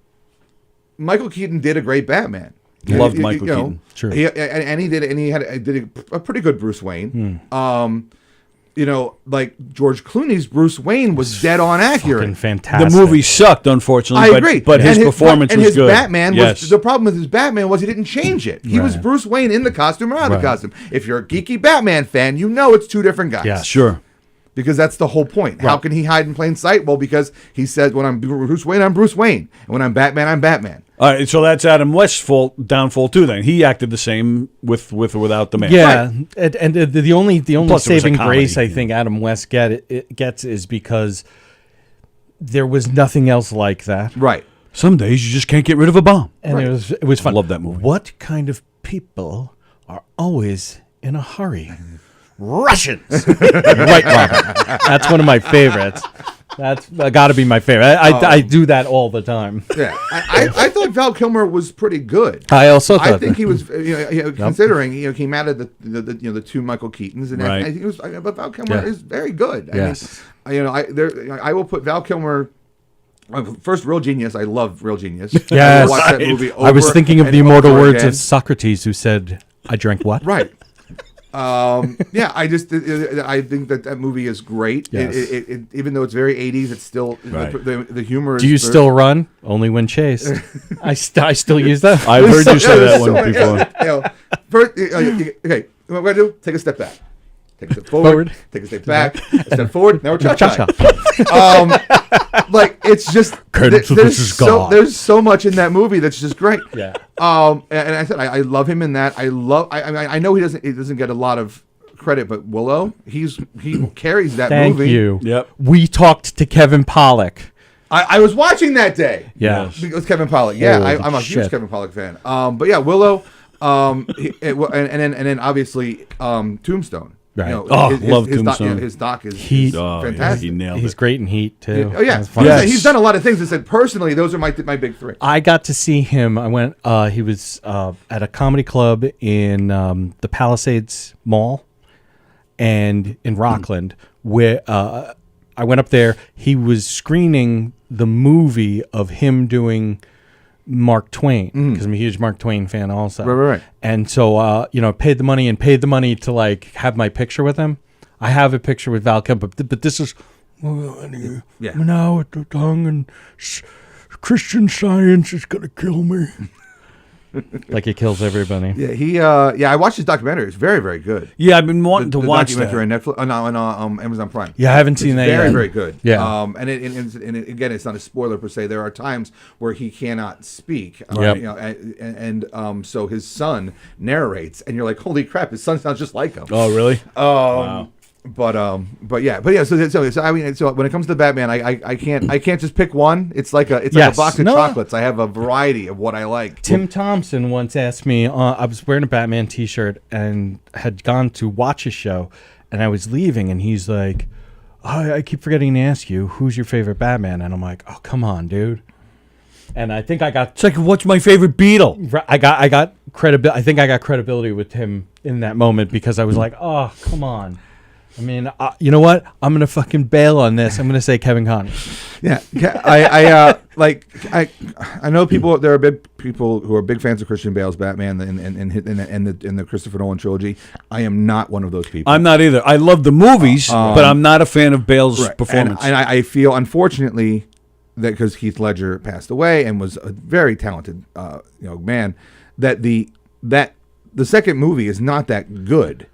Michael Keaton did a great Batman. Loved Michael Keaton. True. He did a pretty good Bruce Wayne. Like George Clooney's Bruce Wayne was dead on accurate. Fucking fantastic. The movie sucked, unfortunately. I agree, but his performance was good. Batman was the problem with his Batman was he didn't change it. He was Bruce Wayne in the costume or out of the costume. If you're a geeky Batman fan, you know it's two different guys. Yeah, sure. Because that's the whole point. How can he hide in plain sight? Well, because he says, when I'm Bruce Wayne, I'm Bruce Wayne. And when I'm Batman, I'm Batman. All right, so that's Adam West's downfall too. Then he acted the same with or without the mask. Yeah, and the only Plus saving grace I think Adam West gets is because there was nothing else like that. Right. Some days you just can't get rid of a bomb. And it was fun. I love that movie. What kind of people are always in a hurry? Russians. Right, Robert. That's one of my favorites. That's got to be my favorite. I do that all the time. Yeah, I thought Val Kilmer was pretty good. I also thought I think he was, considering he came out of the two Michael Keatons, and I think he was. But Val Kilmer is very good. Yes, I will put Val Kilmer. First, Real Genius. I love Real Genius. Yes, I watched that movie I was thinking of the immortal words again. of Socrates, who said, "I drank what?" Right. I think that movie is great. Yes. It even though it's very 80s, it's still the humor. Do you still run? Only when chased. I still use that. I've heard you say that one before. First, okay, what we're gonna do? Take a step back. Take a step forward. Take a step back. A step forward. Now we're cha-cha. Like it's just there's so much in that movie that's just great. Yeah. And I said I love him in that. I know he doesn't get a lot of credit, but Willow, he carries that movie. Thank you. Yep. We talked to Kevin Pollak. I was watching that day. Yeah. It was Kevin Pollak. Yeah, I'm a huge Kevin Pollak fan. But yeah, Willow, and then obviously Tombstone. Right. Love Tombstone. His doc is fantastic. Yeah, he nailed it. He's great in Heat too. Oh yeah, Yes. He's done a lot of things. I said personally, those are my big three. I got to see him. I went. He was at a comedy club in the Palisades Mall, and in Rockland, where I went up there. He was screening the movie of him doing Mark Twain, because I'm a huge Mark Twain fan also. Right. And so, paid the money to like have my picture with him. I have a picture with Val Kilmer, but this is now at the tongue and Christian Science is gonna kill me. Like it kills everybody. Yeah, I watched his documentary. It's very, very good. Yeah, I've been wanting to watch that. Documentary on Netflix, on Amazon Prime. Yeah, I haven't seen that yet. Very, very good. Yeah. And again, it's not a spoiler per se. There are times where he cannot speak. So his son narrates, and you're like, holy crap, his son sounds just like him. Oh, really? Wow. But yeah. So I mean, so when it comes to Batman, I can't just pick one. It's like a box of chocolates. I have a variety of what I like. Tim Thompson once asked me. I was wearing a Batman T-shirt and had gone to watch a show, and I was leaving, and he's like, I keep forgetting to ask you, who's your favorite Batman? And I'm like, oh, come on, dude. And I think I got. It's like, what's my favorite Beatle? I got credibility. I think I got credibility with him in that moment because I was like, oh, come on. I mean, you know what? I'm gonna fucking bail on this. I'm gonna say Kevin Conroy. Yeah, I know people. There are big people who are big fans of Christian Bale's Batman and the Christopher Nolan trilogy. I am not one of those people. I'm not either. I love the movies, but I'm not a fan of Bale's performance. And I feel, unfortunately, that because Heath Ledger passed away and was a very talented man, that the second movie is not that good.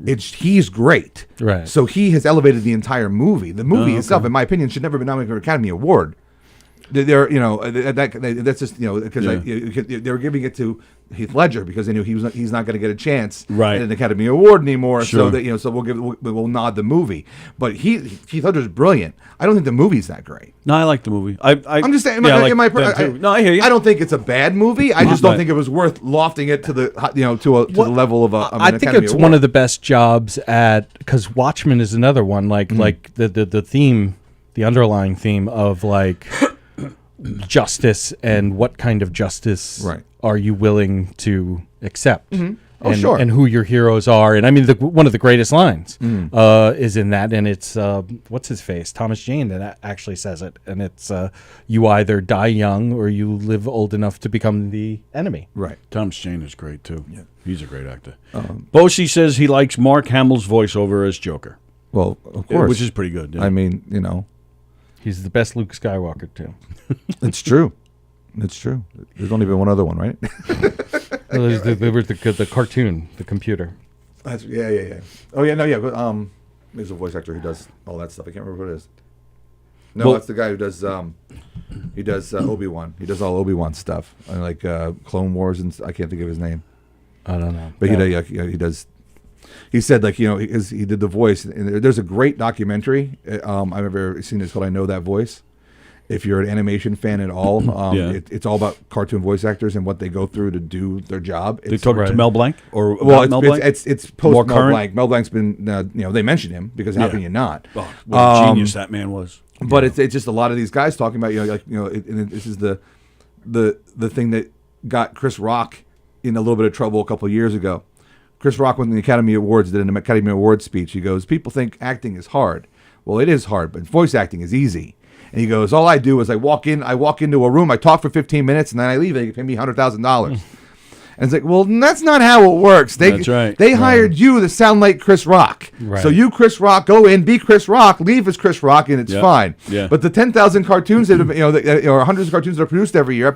he's great. Right. So he has elevated the entire movie. The movie itself, in my opinion, should never have been nominated for an Academy Award. They're, that's just, because they were giving it to Heath Ledger because they knew he's not going to get a chance at an Academy Award anymore. Sure. So that so we'll nod the movie. But Heath Ledger's brilliant. I don't think the movie's that great. No, I like the movie. I'm just saying. No, I hear you. I don't think it's a bad movie. I just don't think it was worth lofting it to the to the level of an I think Academy it's Award. one of the best jobs at, because Watchmen is another one. Like the theme, the underlying theme of like justice and what kind of justice are you willing to accept. Oh, sure. And who your heroes are. And I mean, one of the greatest lines is in that. And it's, what's his face? Thomas Jane that actually says it. And it's, you either die young or you live old enough to become the enemy. Right. Thomas Jane is great, too. Yeah. He's a great actor. Boshi says he likes Mark Hamill's voiceover as Joker. Well, of course. Which is pretty good. Yeah. I mean, He's the best Luke Skywalker, too. It's true. It's true. There's only been one other one, right? Well, the cartoon, the computer. That's, yeah. Oh yeah, no, yeah. But there's a voice actor who does all that stuff. I can't remember who it is. No, that's the guy who does. He does Obi-Wan. He does all Obi-Wan stuff, like Clone Wars, and I can't think of his name. I don't know. But he does. He said he did the voice. And there's a great documentary. I've ever seen. It's called "I Know That Voice." If you're an animation fan at all, it's all about cartoon voice actors and what they go through to do their job. They talking to Mel Blanc or Mel Blanc? It's post Mel Blanc. Mel Blanc's been they mentioned him because how can you not? Oh, what a genius that man was. But it's just a lot of these guys talking about this is the thing that got Chris Rock in a little bit of trouble a couple of years ago. Chris Rock, when the Academy Awards did an Academy Awards speech, he goes, "People think acting is hard. Well, it is hard, but voice acting is easy." And he goes, "All I do is I walk into a room, I talk for 15 minutes, and then I leave. And they pay me $100,000." And it's like, well, that's not how it works. That's right. They hired you to sound like Chris Rock. Right. So you, Chris Rock, go in, be Chris Rock, leave as Chris Rock, and it's fine. Yeah. But the 10,000 cartoons that or hundreds of cartoons that are produced every year,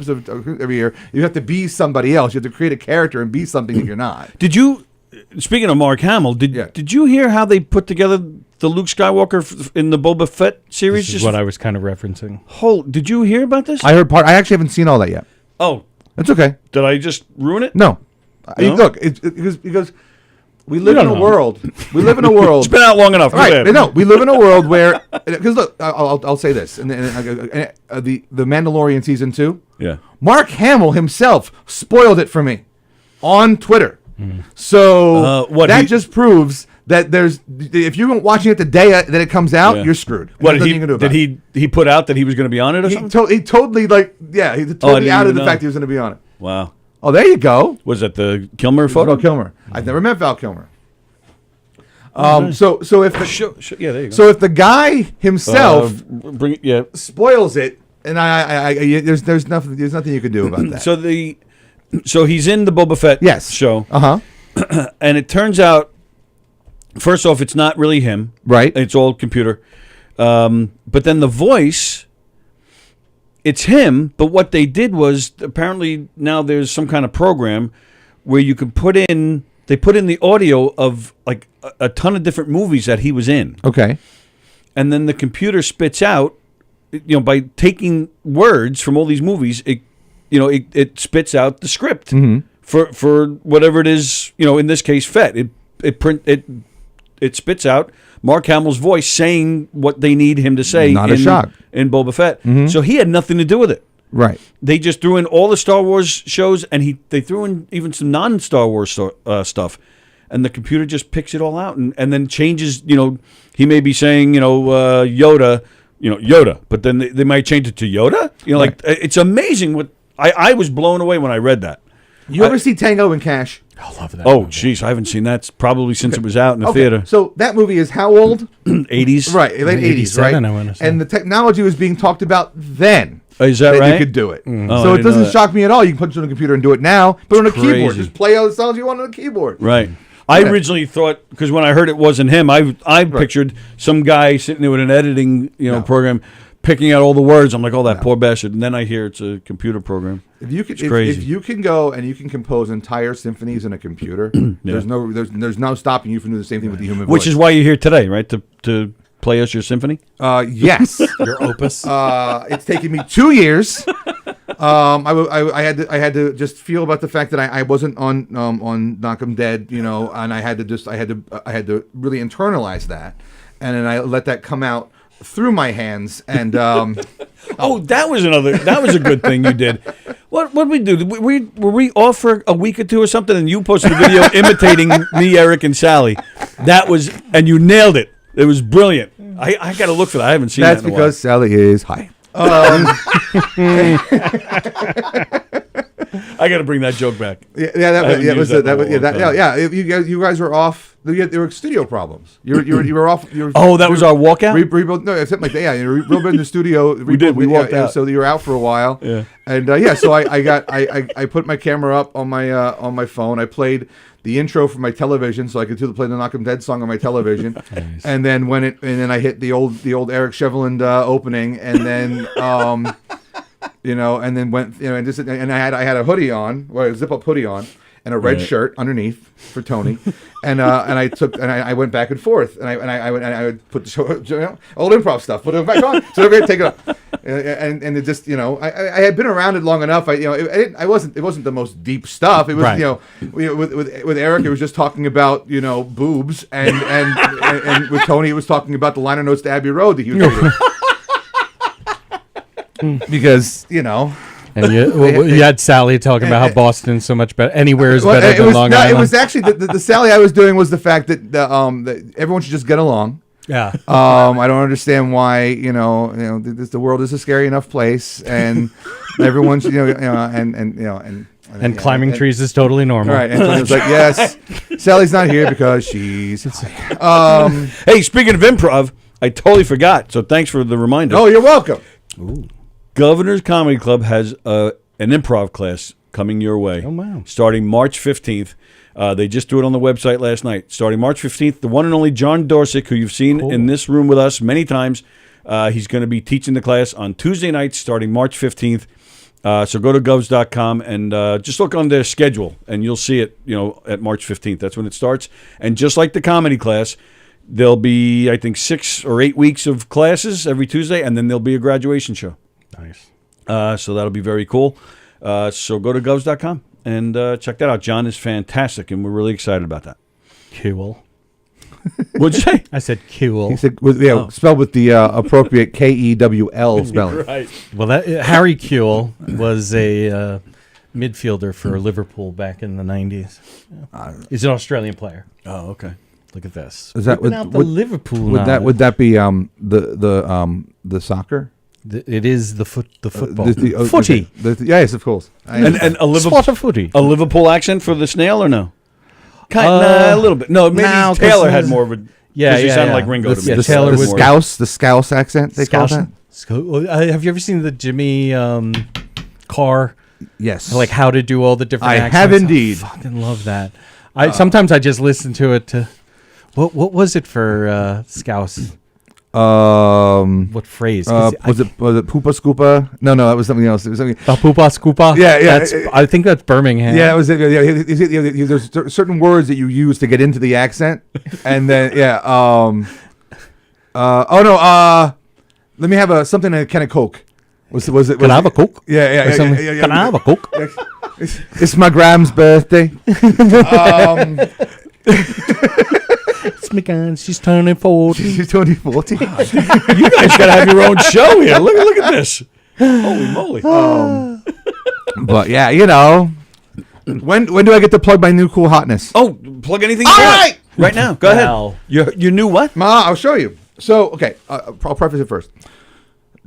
you have to be somebody else. You have to create a character and be something that you're not. Did you? Speaking of Mark Hamill, did you hear how they put together the Luke Skywalker in the Boba Fett series? This is what I was kind of referencing. Did you hear about this? I heard part. I actually haven't seen all that yet. Oh, that's okay. Did I just ruin it? No. Look, because we live in a world. We live in a world. It's been out long enough. Right? No, we live in a world where because look, I'll say this, and the Mandalorian season 2. Yeah. Mark Hamill himself spoiled it for me on Twitter. So just proves that if you weren't watching it the day that it comes out, you're screwed. Did he put out that he was going to be on it or something? He totally out of the fact he was going to be on it. Wow. Oh, there you go. Was that the Kilmer photo? Val Kilmer. I've never met Val Kilmer. So if there you go. So if the guy himself spoils it, and there's nothing you can do about that. So he's in the Boba Fett show. And it turns out, first off, it's not really him. Right. It's all computer. But then the voice, it's him, but what they did was, apparently now there's some kind of program where you can put in the audio of like a ton of different movies that he was in. Okay. And then the computer spits out, by taking words from all these movies, it spits out the script for whatever it is. In this case, Fett. It spits out Mark Hamill's voice saying what they need him to say. Not a shock in Boba Fett. So he had nothing to do with it. Right. They just threw in all the Star Wars shows, and they threw in even some non-Star Wars stuff, and the computer just picks it all out and then changes. He may be saying Yoda. Yoda, but then they might change it to Yoda. Like it's amazing what. I was blown away when I read that. You ever see Tango and Cash? I love that. Oh, jeez, I haven't seen that probably since it was out in the theater. So that movie is how old? 80s. Right, late 80s, right? I want to say. And the technology was being talked about then. Is that right? You could do it. Oh, so it doesn't shock me at all. You can put it on a computer and do it now. Put it on a keyboard. Crazy. Just play all the songs you want on a keyboard. Right. I originally thought, because when I heard it wasn't him, I pictured some guy sitting there with an editing program picking out all the words. I'm like, oh, that poor bastard. And then I hear it's a computer program. If you could, crazy. if you can go and you can compose entire symphonies in a computer, there's no stopping you from doing the same thing with the human voice. Which is why you're here today, right? To play us your symphony? Yes. Your opus. It's taken me 2 years. I had to just feel about the fact that I wasn't on Knockem Dead, and I had to really internalize that, and then I let that come out through my hands, and that was a good thing you did. What did we do? Were we off for a week or two or something, and you posted a video imitating me, Eric, and Sallie? And you nailed it. It was brilliant. I got to look for that. I haven't seen that in a while. That's because Sallie is high. I got to bring that joke back. You guys were off. There were studio problems. You were off. That was our walkout. Rebuild. No, something like that. Yeah, you were rebuilding the studio. We did. We walked out. So you were out for a while. Yeah. And so I put my camera up on my phone. I played the intro for my television, so I could play the Knockem Dead song on my television. Nice. And then then I hit the old Eric Sheveland opening, and then and then went and I had a hoodie on, a zip up hoodie on, and a red shirt underneath for Tony, and I went back and forth, and I would put the show, old improv stuff, put it back on, so everybody take it up, and it just I had been around it long enough. It wasn't the most deep stuff. It was right. With Eric it was just talking about boobs, and with Tony it was talking about the liner notes to Abbey Road that he was reading. Because and you had Sallie talking about how Boston's so much better. Anywhere is better than Long Island. It was actually the Sallie I was doing was the fact that that everyone should just get along. Yeah. I don't understand why the world is a scary enough place, and everyone should and climbing trees is totally normal. Right. And it was like, yes, Sallie's not here because she's. Hey, speaking of improv, I totally forgot. So thanks for the reminder. Oh, you're welcome. Ooh. Governor's Comedy Club has an improv class coming your way. Oh, wow. Starting March 15th. They just threw it on the website last night. Starting March 15th, the one and only John Dorsick, who you've seen in this room with us many times, he's going to be teaching the class on Tuesday nights starting March 15th. So go to govs.com and just look on their schedule, and you'll see it at March 15th. That's when it starts. And just like the comedy class, there'll be, I think, 6 or 8 weeks of classes every Tuesday, and then there'll be a graduation show. Nice. So that'll be very cool. So go to govs.com and check that out. John is fantastic, and we're really excited about that. Kewell. What'd you say? I said Kewell. He said, spelled with the appropriate Kewl spelling. Right. Well, Harry Kewell was a midfielder for Liverpool back in the 90s. He's an Australian player. Oh, okay. Look at this. Is that Liverpool? Would that be the soccer? It is the football. Footy. Yes, of course. And a Liverpool footy. A Liverpool accent for the snail or no? A little bit. No, maybe Taylor had more of a. Yeah, he sounded like Ringo to me. Taylor was the Scouse accent. They call that. Have you ever seen the Jimmy Carr? Yes. Like how to do all the different accents. I have indeed. I fucking love that. Sometimes I just listen to it to. What was it for Scouse? What phrase? Was it Poopa Scoopa? No, that was something else. It was something. Poopa Scoopa? Yeah. I think that's Birmingham. Yeah, it was. There's certain words that you use to get into the accent, and then let me have something in a can of Coke. Was it? Can I have a Coke? Yeah. Can I have a Coke? It's my Gram's birthday. It's McGann. She's turning 40. She's turning 40. You guys got to have your own show here. Look at this. Holy moly. But yeah, when do I get to plug my new cool hotness? Oh, plug anything. All right. Right now. Go ahead. Your new what? I'll show you. So, okay, I'll preface it first.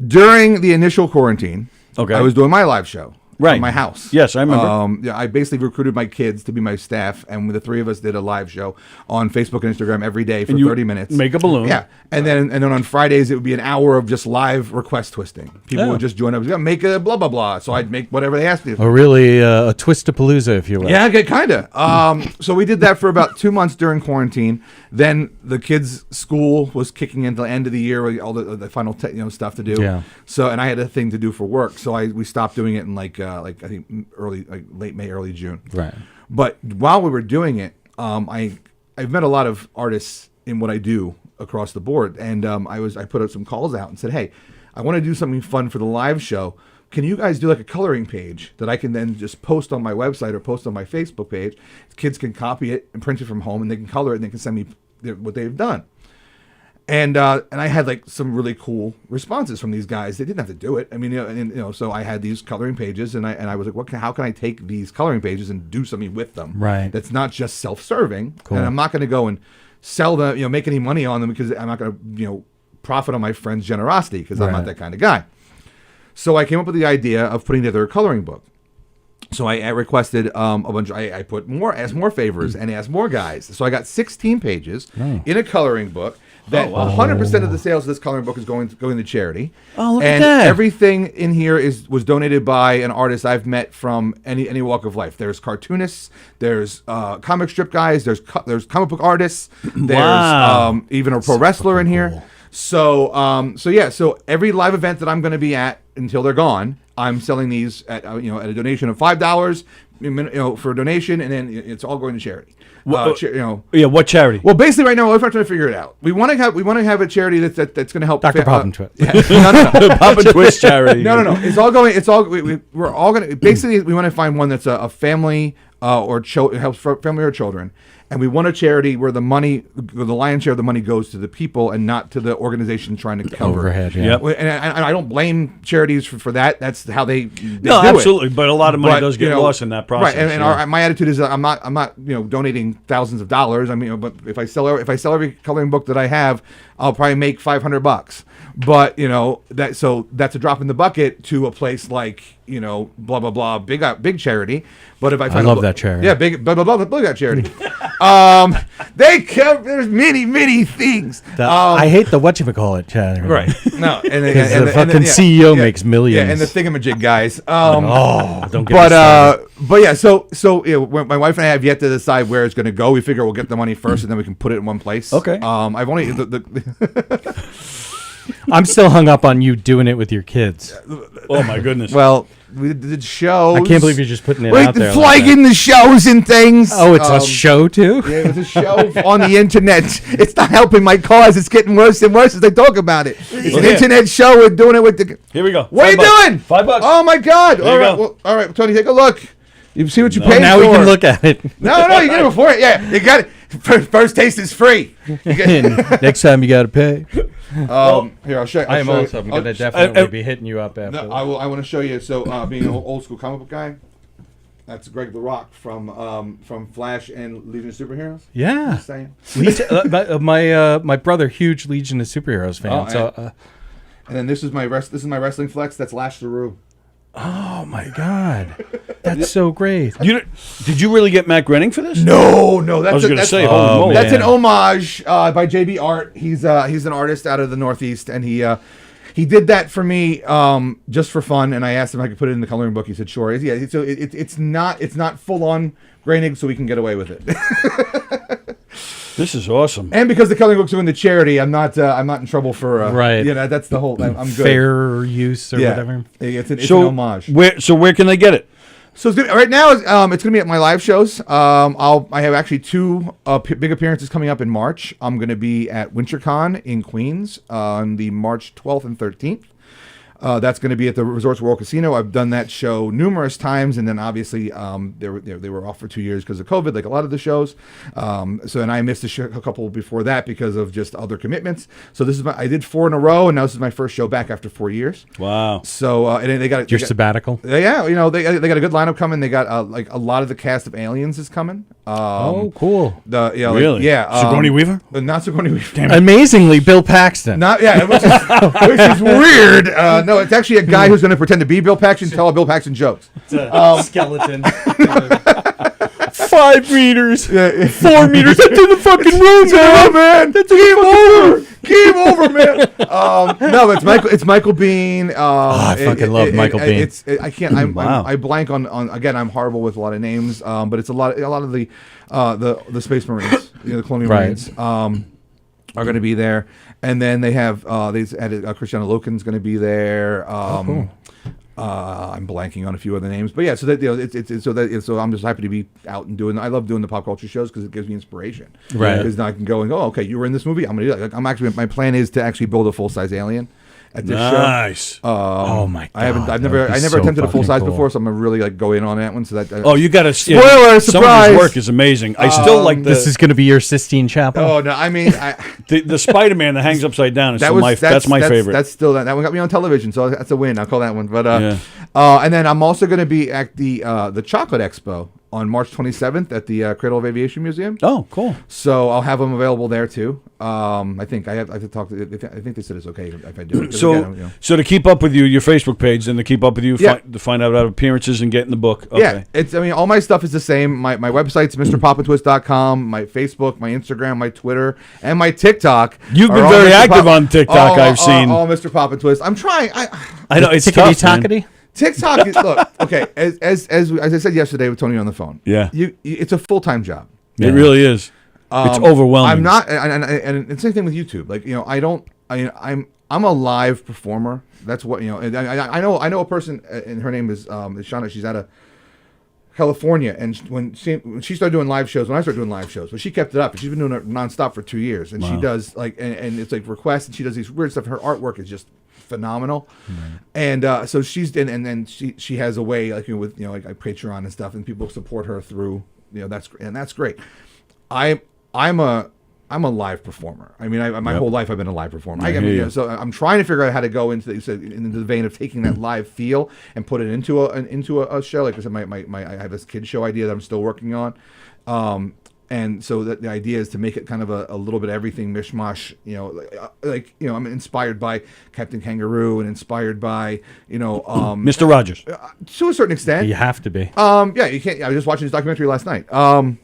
During the initial quarantine, I was doing my live show. Right. my house. Yes, I remember. Yeah, I basically recruited my kids to be my staff, and the three of us did a live show on Facebook and Instagram every day for 30 minutes. Make a balloon. Yeah, and then on Fridays it would be an hour of just live request twisting. People would just join up, make a blah blah blah. So I'd make whatever they asked me. Really a twist-a-palooza, if you will. Yeah, kind of. So we did that for about 2 months during quarantine. Then the kids' school was kicking into the end of the year with all the final stuff to do. Yeah. So and I had a thing to do for work, so we stopped doing it in I think late May, early June. Right. But while we were doing it, I've met a lot of artists in what I do across the board, and I put out some calls out and said, hey, I want to do something fun for the live show. Can you guys do like a coloring page that I can then just post on my website or post on my Facebook page? Kids can copy it and print it from home, and they can color it, and they can send me what they've done. And I had like some really cool responses from these guys. They didn't have to do it. I mean, so I had these coloring pages, and I was like, how can I take these coloring pages and do something with them? Right. That's not just self-serving. Cool. And I'm not going to go and sell them, make any money on them, because I'm not going to, profit on my friend's generosity, because I'm not that kind of guy. So I came up with the idea of putting together a coloring book. So I requested a bunch. I asked more favors and asked more guys. So I got 16 pages in a coloring book. That 100% of the sales of this coloring book is going to charity. Oh, look and at that! Everything in here was donated by an artist I've met from any walk of life. There's cartoonists, there's comic strip guys, there's comic book artists, there's even a pro wrestler in here. So so every live event that I'm going to be at until they're gone, I'm selling these at at a donation of $5, for a donation, and then it's all going to charity. What charity? Well, basically, right now we're trying to figure it out. We want to have a charity that's going to help Dr. Pop and Twist. No. Pop and Twist charity. No. It's all going. We're all going to basically. We want to find one that's a family or helps family or children. And we want a charity where the lion's share of the money goes to the people and not to the organization trying to cover overhead. Yeah. Yep. And I don't blame charities for that. That's how they do absolutely. it. But a lot of money does get lost in that process. Right. And my attitude is that I'm not donating thousands of dollars. I mean, but if I sell every coloring book that I have, I'll probably make $500. But that's a drop in the bucket to a place like blah blah blah big charity. But if I find love that charity. Yeah, big blah blah blah that charity. There's many things. I hate the whatchamacallit charity. Right. No, and the fucking CEO makes millions. Yeah, and the thingamajig guys. Don't get me started. But yeah, so when my wife and I have yet to decide where it's going to go. We figure we'll get the money first, and then we can put it in one place. Okay. I've only I'm still hung up on you doing it with your kids. Oh my goodness. Well, we did shows. I can't believe you're just putting it out there. Flagging the shows and things. Oh, it's a show too? Yeah, it was a show on the internet. It's not helping my cause. It's getting worse and worse as they talk about it. It's an internet show. We're doing it with the. Here we go. What are you doing? $5. Oh my God! There you go. All right, Tony, take a look. You see what you paid now for. we can look at it. No, you get it before it. Yeah, you got it. First taste is free. Next time you got to pay. Here, I'll show you. I'm going to definitely be hitting you up after. No, I want to show you. So, being an old school comic book guy, that's Greg the Rock from Flash and Legion of Superheroes. Yeah. Just saying. My brother, huge Legion of Superheroes fan. And then this is my wrestling flex. That's Lash LaRue. Oh my God, that's so great! Did you really get Matt Groening for this? No, that's I was going to say, that's an homage by JB Art. He's an artist out of the Northeast, and he did that for me just for fun. And I asked him if I could put it in the coloring book. He said sure. Yeah, so it's not full on graining, so we can get away with it. This is awesome. And because the coloring books are in the charity, I'm not in trouble for right. That's the whole. I'm good. Fair use or whatever. It's an homage. Where can they get it? So right now it's going to be at my live shows. I have actually two big appearances coming up in March. I'm going to be at WinterCon in Queens on the March 12th and 13th. That's going to be at the Resorts World Casino. I've done that show numerous times, and then obviously they were off for 2 years because of COVID, like a lot of the shows. And I missed a couple before that because of just other commitments. So I did 4 in a row, and now this is my first show back after 4 years. Wow! So and they got your sabbatical. Yeah, they got a good lineup coming. They got like a lot of the cast of Aliens is coming. Cool. Really? Yeah. Sigourney Weaver? Not Sigourney Weaver. Damn it. Amazingly, Bill Paxton. Which is weird. No, it's actually a guy who's going to pretend to be Bill Paxton and tell Bill Paxton jokes. It's a skeleton. 5 meters. 4 meters. That's in the fucking room, man. That's game over, man. No, it's Michael Bean. I fucking love Michael Bean. I can't. I blank on. Again, I'm horrible with a lot of names. But it's a lot of the Space Marines, the Colonial Marines, are going to be there, and then they have Christiana Loken's going to be there. Cool. I'm blanking on a few other names, but yeah. So that so I'm just happy to be out and doing. I love doing the pop culture shows because it gives me inspiration. Right. Because I can go and go. Okay, you were in this movie. I'm gonna do that. Like, my plan is to actually build a full size alien at this show. Nice. Oh my God. I've never attempted a full size before, so I'm gonna really go in on that one. So that. You got to spoiler surprise. Some of his work is amazing. I still like this is going to be your Sistine Chapel. Oh no, I mean the Spider-Man that hangs upside down is that's my favorite. That's still that one got me on television, so that's a win. I'll call that one. But and then I'm also going to be at the Chocolate Expo on March 27th at the Cradle of Aviation Museum. Oh, cool. So I'll have them available there too. I think I have to talk to. I think they said it's okay if I do it. So to keep up with you, your Facebook page, and to keep up with you, to find out about appearances and get in the book. Okay. Yeah, all my stuff is the same. My website's MrPopandTwist.com. My Facebook, my Instagram, my Twitter, and my TikTok. You've been very active on TikTok. I've seen all Mr. Pop and Twist. I'm trying. I know it's tough, man. TikTok is look okay. As I said yesterday with Tony on the phone. Yeah, it's a full-time job. It really is. It's overwhelming. I'm not, and it's the same thing with YouTube. Like I'm a live performer. That's what I know a person, and her name is Shauna. She's out of California, and when she started doing live shows, when I started doing live shows, but she kept it up, and she's been doing it nonstop for 2 years, and she does and it's like requests, and she does these weird stuff. Her artwork is just phenomenal, and so she's and then she has a way with like Patreon and stuff, and people support her through that's great. I'm a live performer. I mean, my whole life I've been a live performer. So I'm trying to figure out how to go into the vein of taking that live feel and put it into a show. Like I said, I have this kid show idea that I'm still working on. And so the idea is to make it kind of a little bit of everything mishmash, I'm inspired by Captain Kangaroo and inspired by, Mr. Rogers. To a certain extent. You have to be. You can't. I was just watching this documentary last night. I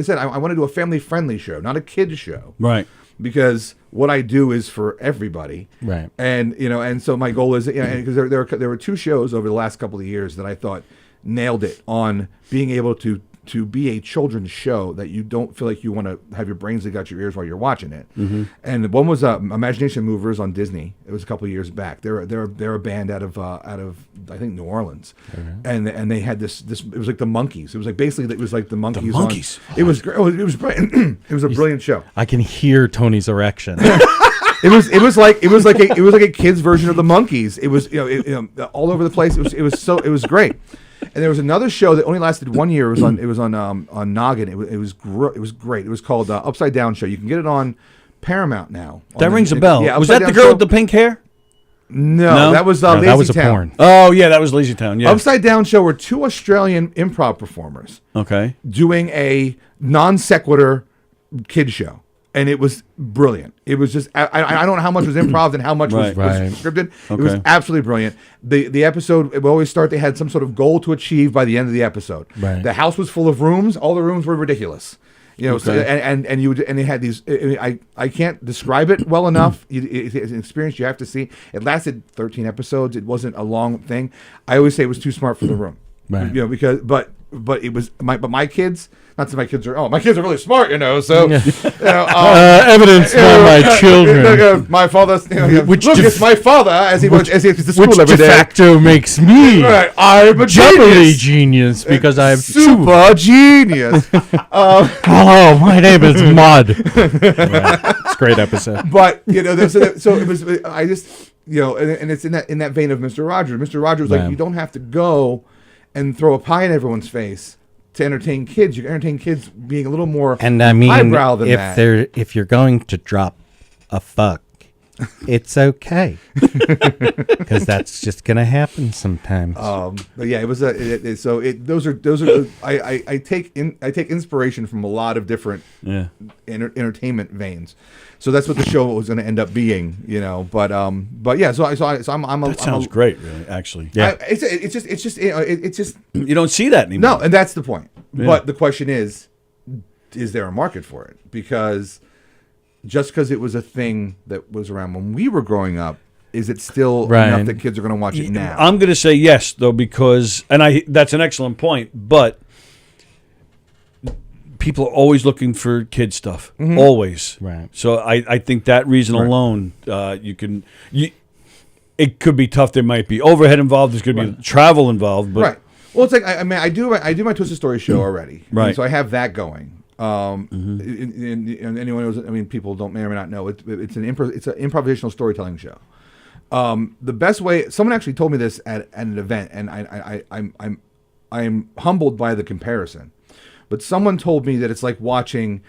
said I want to do a family-friendly show, not a kid show. Right. Because what I do is for everybody. Right. And, and so my goal is, because there were 2 shows over the last couple of years that I thought nailed it on being able to be a children's show that you don't feel like you want to have your brains dig out your ears while you're watching it. Mm-hmm. And one was Imagination Movers on Disney. It was a couple of years back. They're a band out of I think New Orleans, and they had this. It was like the Monkees. It was like basically it was like the Monkees. The Monkees. It was great. It was brilliant. It was a brilliant show. I can hear Tony's erection. It was like a kid's version of the Monkees. It was all over the place. It was great. And there was another show that only lasted 1 year. It was on Noggin. It was great. It was called Upside Down Show. You can get it on Paramount now. That rings a bell. Yeah, was that the girl with the pink hair? No, that was Lazy that was Town. a porn. Oh yeah, that was Lazy Town. Yeah. Upside Down Show were 2 Australian improv performers. Okay. Doing a non sequitur kid show. And it was brilliant. It was just I don't know how much was improv and how much was scripted. Okay. It was absolutely brilliant. The episode, it would always start, they had some sort of goal to achieve by the end of the episode. Right. The house was full of rooms. All the rooms were ridiculous. So, and they had these. I can't describe it well enough. It's an experience you have to see. It lasted 13 episodes. It wasn't a long thing. I always say it was too smart for the room. Right. Because but it was my kids. Not that my kids are really smart, so evidence by my children. My father, it's my father as he goes to school every day. Which de facto makes me I'm a doubly genius because I have super genius. Hello, my name is Mud. It's a great episode. But so it was. I just and it's in that vein of Mr. Rogers. Mr. Rogers was like, you don't have to go and throw a pie in everyone's face to entertain kids. You can entertain kids being a little more and I mean, highbrow than that. If you're going to drop a fuck it's okay. Because that's just going to happen sometimes. But yeah, it was I take inspiration from a lot of different entertainment veins. So that's what the show was going to end up being, But yeah, so I'm that sounds great, really. Actually, yeah. It's just you don't see that anymore. No, and that's the point. Yeah. But the question is there a market for it? Because just because it was a thing that was around when we were growing up, is it still enough that kids are going to watch it now? I'm going to say yes, though, because that's an excellent point, but people are always looking for kid stuff, always. Right. So I think that reason alone, it could be tough. There might be overhead involved. There's going to be travel involved, but right. Well, it's like I do my Twisted Story show already, right? And so I have that going. And anyone knows, people may or may not know it's an improvisational storytelling show. The best way, someone actually told me this at an event, and I'm humbled by the comparison. But someone told me that it's like watching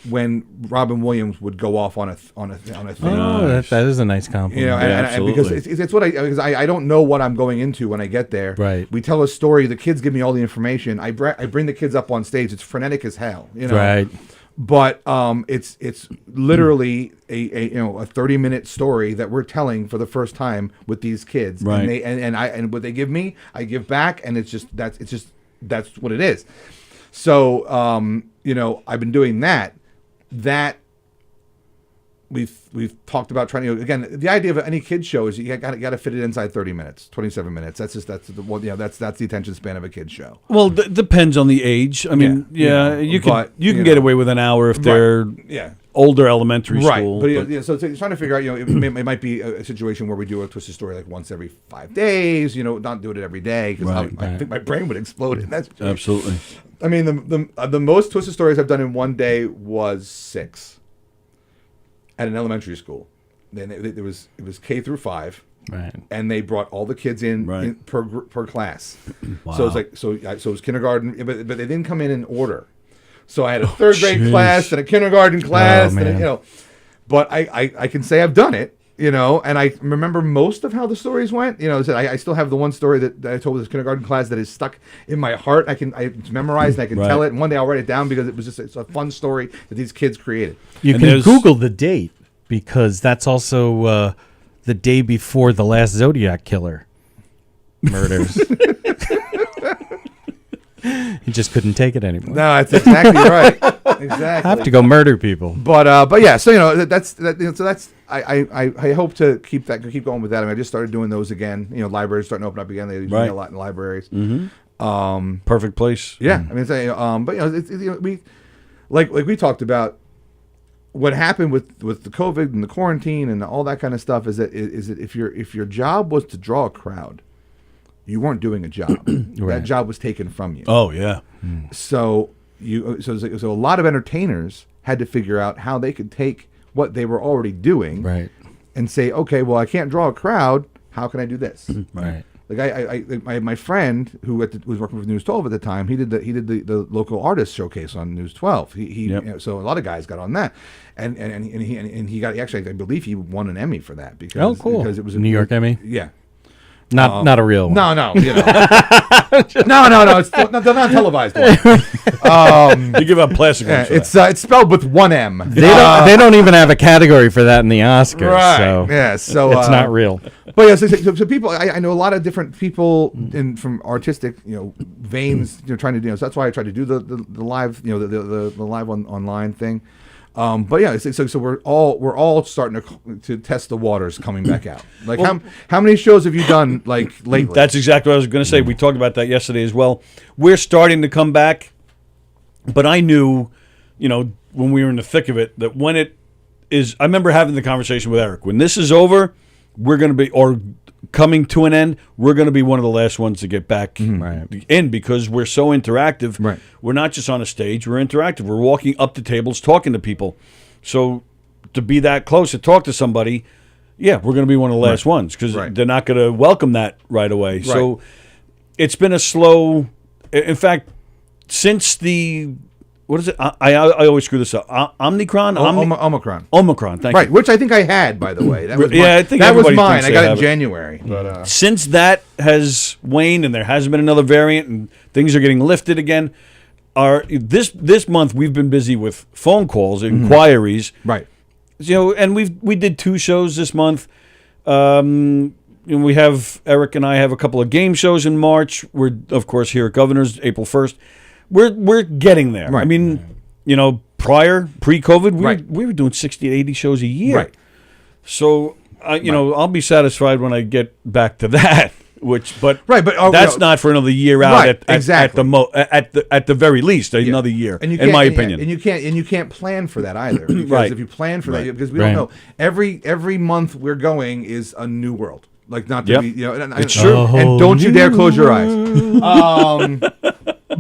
when Robin Williams would go off on a thing. Oh, that is a nice compliment. And because it's what I don't know what I'm going into when I get there. Right. We tell a story. The kids give me all the information. I bring the kids up on stage. It's frenetic as hell. Right. But it's literally a 30-minute story that we're telling for the first time with these kids. Right. And what they give me, I give back, and that's what it is. So I've been doing that. That we've talked about trying to, again, the idea of any kid show is you got to fit it inside 30 minutes, 27 minutes. That's the attention span of a kid show. Well, depends on the age. I mean, you can get away with an hour if they're older elementary school. But so it's trying to figure out, it might be a situation where we do a Twisted Story like once every 5 days, not do it every day, because I think my brain would explode in that situation. Absolutely. I mean, the most Twisted Stories I've done in one day was 6 at an elementary school. Then it was K through 5, right? And they brought all the kids in per class. Wow. So it's like it was kindergarten, but they didn't come in order. So I had a third grade class and a kindergarten class, But I can say I've done it. And I remember most of how the stories went. I still have the one story that I told this kindergarten class that is stuck in my heart. It's memorized and I can tell it. And one day I'll write it down because it's a fun story that these kids created. You can Google the date because that's also the day before the last Zodiac killer murders. He just couldn't take it anymore. No, that's exactly right. Exactly. I have to go murder people. But yeah, so that's I hope to keep going with that. I mean, I just started doing those again. Libraries starting to open up again. They use me a lot in libraries. Mm-hmm. Perfect place. Yeah, I mean, but we like we talked about what happened with the COVID and the quarantine and all that kind of stuff is that if your job was to draw a crowd, you weren't doing a job. Right. That job was taken from you. Oh yeah. So a lot of entertainers had to figure out how they could take what they were already doing, right, and say, okay, well, I can't draw a crowd. How can I do this? Right. Like my friend who was working for News 12 at the time, he did the local artist showcase on News 12. So a lot lot of guys got on that, and he got actually I believe he won an Emmy for that because because it was a New York Emmy. Yeah. Not a real one. No. No. It's not televised one. You give up plastic ones. It's spelled with one M. They don't even have a category for that in the Oscars. Right. So yeah. So it's not real. But yeah, so people, I know a lot of different people from artistic veins, trying to do. So that's why I try to do the live, the live online thing. But yeah, so we're all starting to test the waters coming back out. Like how many shows have you done like lately? That's exactly what I was going to say. We talked about that yesterday as well. We're starting to come back, but I knew, when we were in the thick of it, that when it is, I remember having the conversation with Eric. When this is over, we're going to be, or coming to an end, we're going to be one of the last ones to get back in because we're so interactive. Right. We're not just on a stage, we're interactive. We're walking up to tables, talking to people. So to be that close to talk to somebody, we're going to be one of the last ones because they're not going to welcome that right away. Right. So it's been a slow, in fact, since the what is it? I always screw this up. Omicron? Omicron. Omicron, thank you. Right, which I think I had, by the way. That was I think that was everybody mine. thinks I they got it in have it. January. But, Since that has waned and there hasn't been another variant and things are getting lifted again, this month we've been busy with phone calls, inquiries. Right. And we did 2 shows this month. We have Eric and I have a couple of game shows in March. We're of course here at Governor's April 1st. We're getting there. Right. I mean, pre-COVID, we were doing 60 to 80 shows a year. Right. So, I'll be satisfied when I get back to that. But that's not for another year out. Right, exactly. At the very least, another year. In my opinion, and you can't plan for that either. Because Right. if you plan for that, because we don't know, every month we're going is a new world. Like not to be, it's true. And don't you dare close your eyes.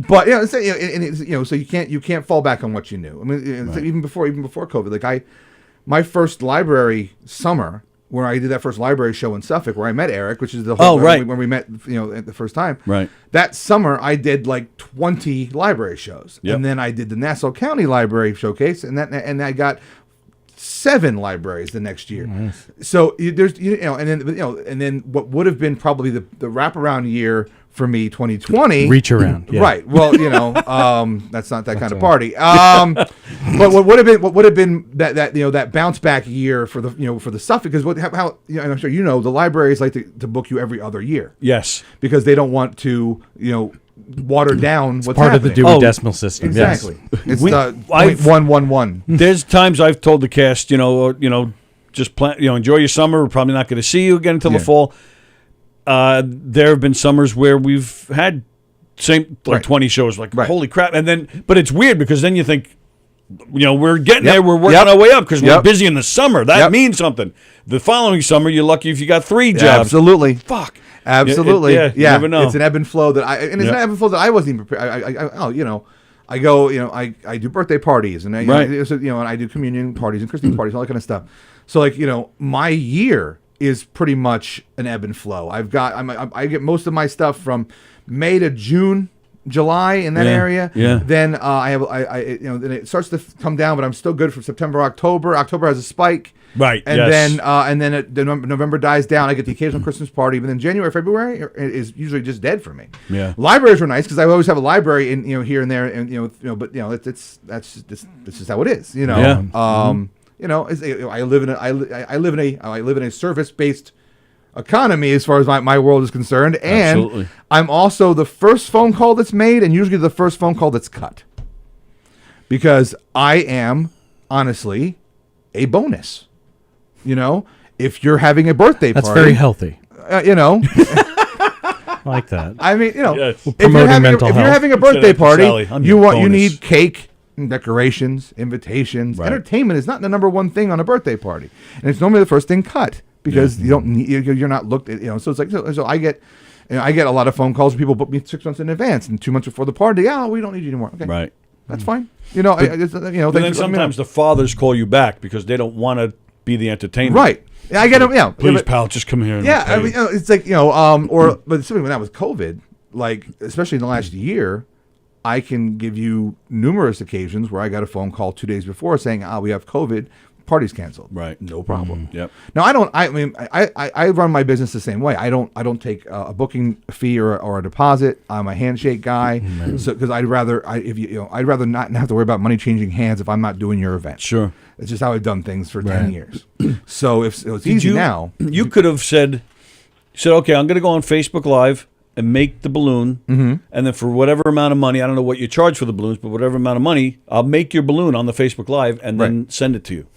But so you can't fall back on what you knew. I mean, even before COVID, like my first library summer, where I did that first library show in Suffolk, where I met Eric, which is the whole when we met, the first time. Right. That summer, I did like 20 library shows, and then I did the Nassau County Library Showcase, and I got 7 libraries the next year. Nice. So there's and then what would have been probably the wraparound year for me, 2020. Reach around, yeah. Right? Well, that's not that kind of party. But what would have been that bounce back year for the Suffolk, because and I'm sure the libraries like to book you every other year. Yes, because they don't want to water down what's part happening. of the Dewey Decimal System. Exactly. Yes. It's 0.111. There's times I've told the cast, just plan, enjoy your summer. We're probably not going to see you again until the fall. There have been summers where we've had 20 shows, holy crap. And then, but it's weird because then you think, we're getting there. We're working our way up because we're busy in the summer. That means something. The following summer, you're lucky if you got 3 jobs. Absolutely. Fuck. Absolutely. You never know. It's an ebb and flow it's an ebb and flow that I wasn't even prepared. I go, I do birthday parties and and I do communion parties and Christmas parties, all that kind of stuff. So my year is pretty much an ebb and flow. I get most of my stuff from May to June, July in that area. Yeah. Then then it starts to come down, but I'm still good for September, October. October has a spike. Right. And then November dies down. I get the occasional Christmas party, but then January, February is usually just dead for me. Yeah. Libraries were nice because I always have a library in here and there, and but that's just how it is. Yeah. I live in a service-based economy as far as my world is concerned, and Absolutely. I'm also the first phone call that's made and usually the first phone call that's cut, because I am honestly a bonus. If you're having a birthday party, That's very healthy. I like that. I mean, Yes. if you're having a birthday party, Sally, I'm you your bonus. need cake, decorations, invitations. Right. Entertainment is not the number one thing on a birthday party, and it's normally the first thing cut because you don't need, you're not looked at. So it's like so I get. I get a lot of phone calls where people book me 6 months in advance and 2 months before the party. Oh, we don't need you anymore. Okay, Right. that's fine. But then sometimes the fathers call you back because they don't want to be the entertainer. Right. Yeah, I get them. Yeah, Please, pal, just come here. And Yeah, pay I mean, it's like but especially when that was COVID, especially in the last year, I can give you numerous occasions where I got a phone call 2 days before saying, we have COVID, party's canceled. Right. No problem. Yep. Now I run my business the same way. I don't take a booking fee or a deposit. I'm a handshake guy. So because I'd rather not have to worry about money changing hands if I'm not doing your event. Sure. It's just how I've done things for 10 years. So it's easy now. You could have said, okay, I'm going to go on Facebook Live and make the balloon, and then for whatever amount of money, I don't know what you charge for the balloons, but whatever amount of money, I'll make your balloon on the Facebook Live and then send it to you.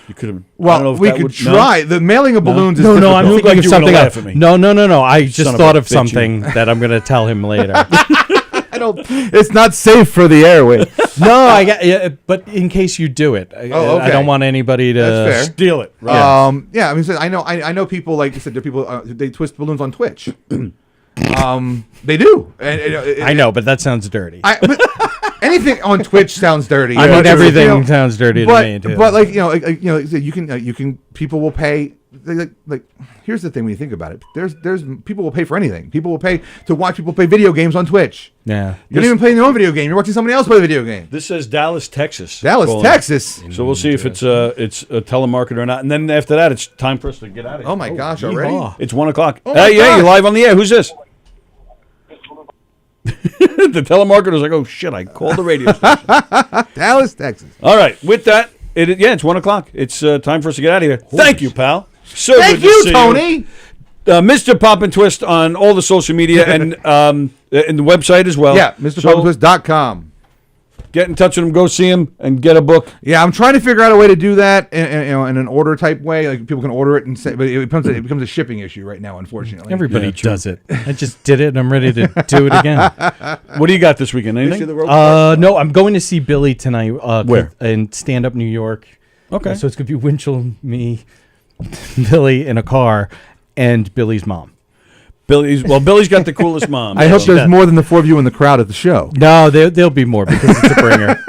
You could have. Well, we could try. The mailing of balloons is no, difficult. I'm thinking of something else. No. I just Son of thought a of bitch, something that I'm going to tell him later. It's not safe for the airwaves. No, but in case you do it, okay. I don't want anybody to steal it. Right. I mean, so I know people, like you said, there are people they twist balloons on Twitch. They do. I know, but that sounds dirty. But anything on Twitch sounds dirty. I mean, everything sounds dirty to me too. But you can people will pay like here's the thing when you think about it. There's people will pay for anything. People will pay to watch people play video games on Twitch. Yeah. You don't even play your own video game. You're watching somebody else play a video game. This says Dallas, Texas. Dallas, Texas. So we'll see if it's a telemarketer or not. And then after that, it's time for us to get out of here. Oh my gosh, already? It's 1 o'clock. Oh my Hey, yeah, gosh. you're live on the air. Who's this? The telemarketer's like, oh shit, I called the radio station. Dallas, Texas. All right, with that, it's 1 o'clock. It's time for us to get out of here. Thank you, pal. So Thank good to you, see Tony. Mr. Pop and Twist on all the social media and the website as well. Yeah, MrPopandTwist.com. Get in touch with him, go see him, and get a book. Yeah, I'm trying to figure out a way to do that in an order type way. Like people can order it and say, but it becomes a shipping issue right now, unfortunately. Everybody does it. I just did it, and I'm ready to do it again. What do you got this weekend? Anything? No, I'm going to see Billy tonight. Where? In Stand Up New York. Okay. So it's going to be Winchell, me, Billy in a car, and Billy's mom. Billy's got the coolest mom. I hope there's more than the 4 of you in the crowd at the show. No, there'll be more because it's a bringer.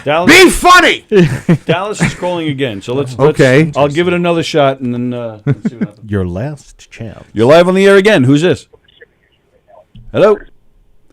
Dallas, Be funny. Dallas is calling again, so let's. Okay. I'll give it another shot, and then let's see what happens. Your last chance. You're live on the air again. Who's this? Hello.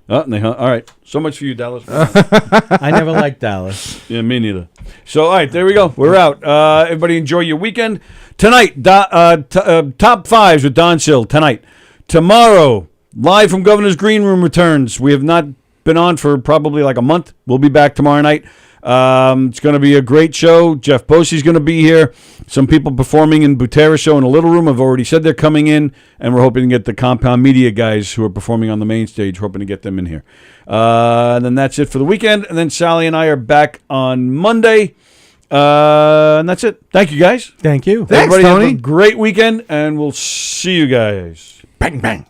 Oh, and they hung. All right. So much for you, Dallas. I never liked Dallas. Yeah, me neither. So, all right, there we go. We're out. Everybody enjoy your weekend. Tonight, Top Fives with Don Sill. Tonight. Tomorrow, live from Governor's Green Room returns. We have not been on for probably like a month. We'll be back tomorrow night. It's going to be a great show. Jeff Bosey's going to be here. Some people performing in Butera's show in a little room have already said they're coming in, and we're hoping to get the Compound Media guys who are performing on the main stage, hoping to get them in here. And then that's it for the weekend. And then Sallie and I are back on Monday. And that's it. Thank you, guys. Thank you. Thanks, Everybody Tony. have a great weekend, and we'll see you guys. Bang, bang.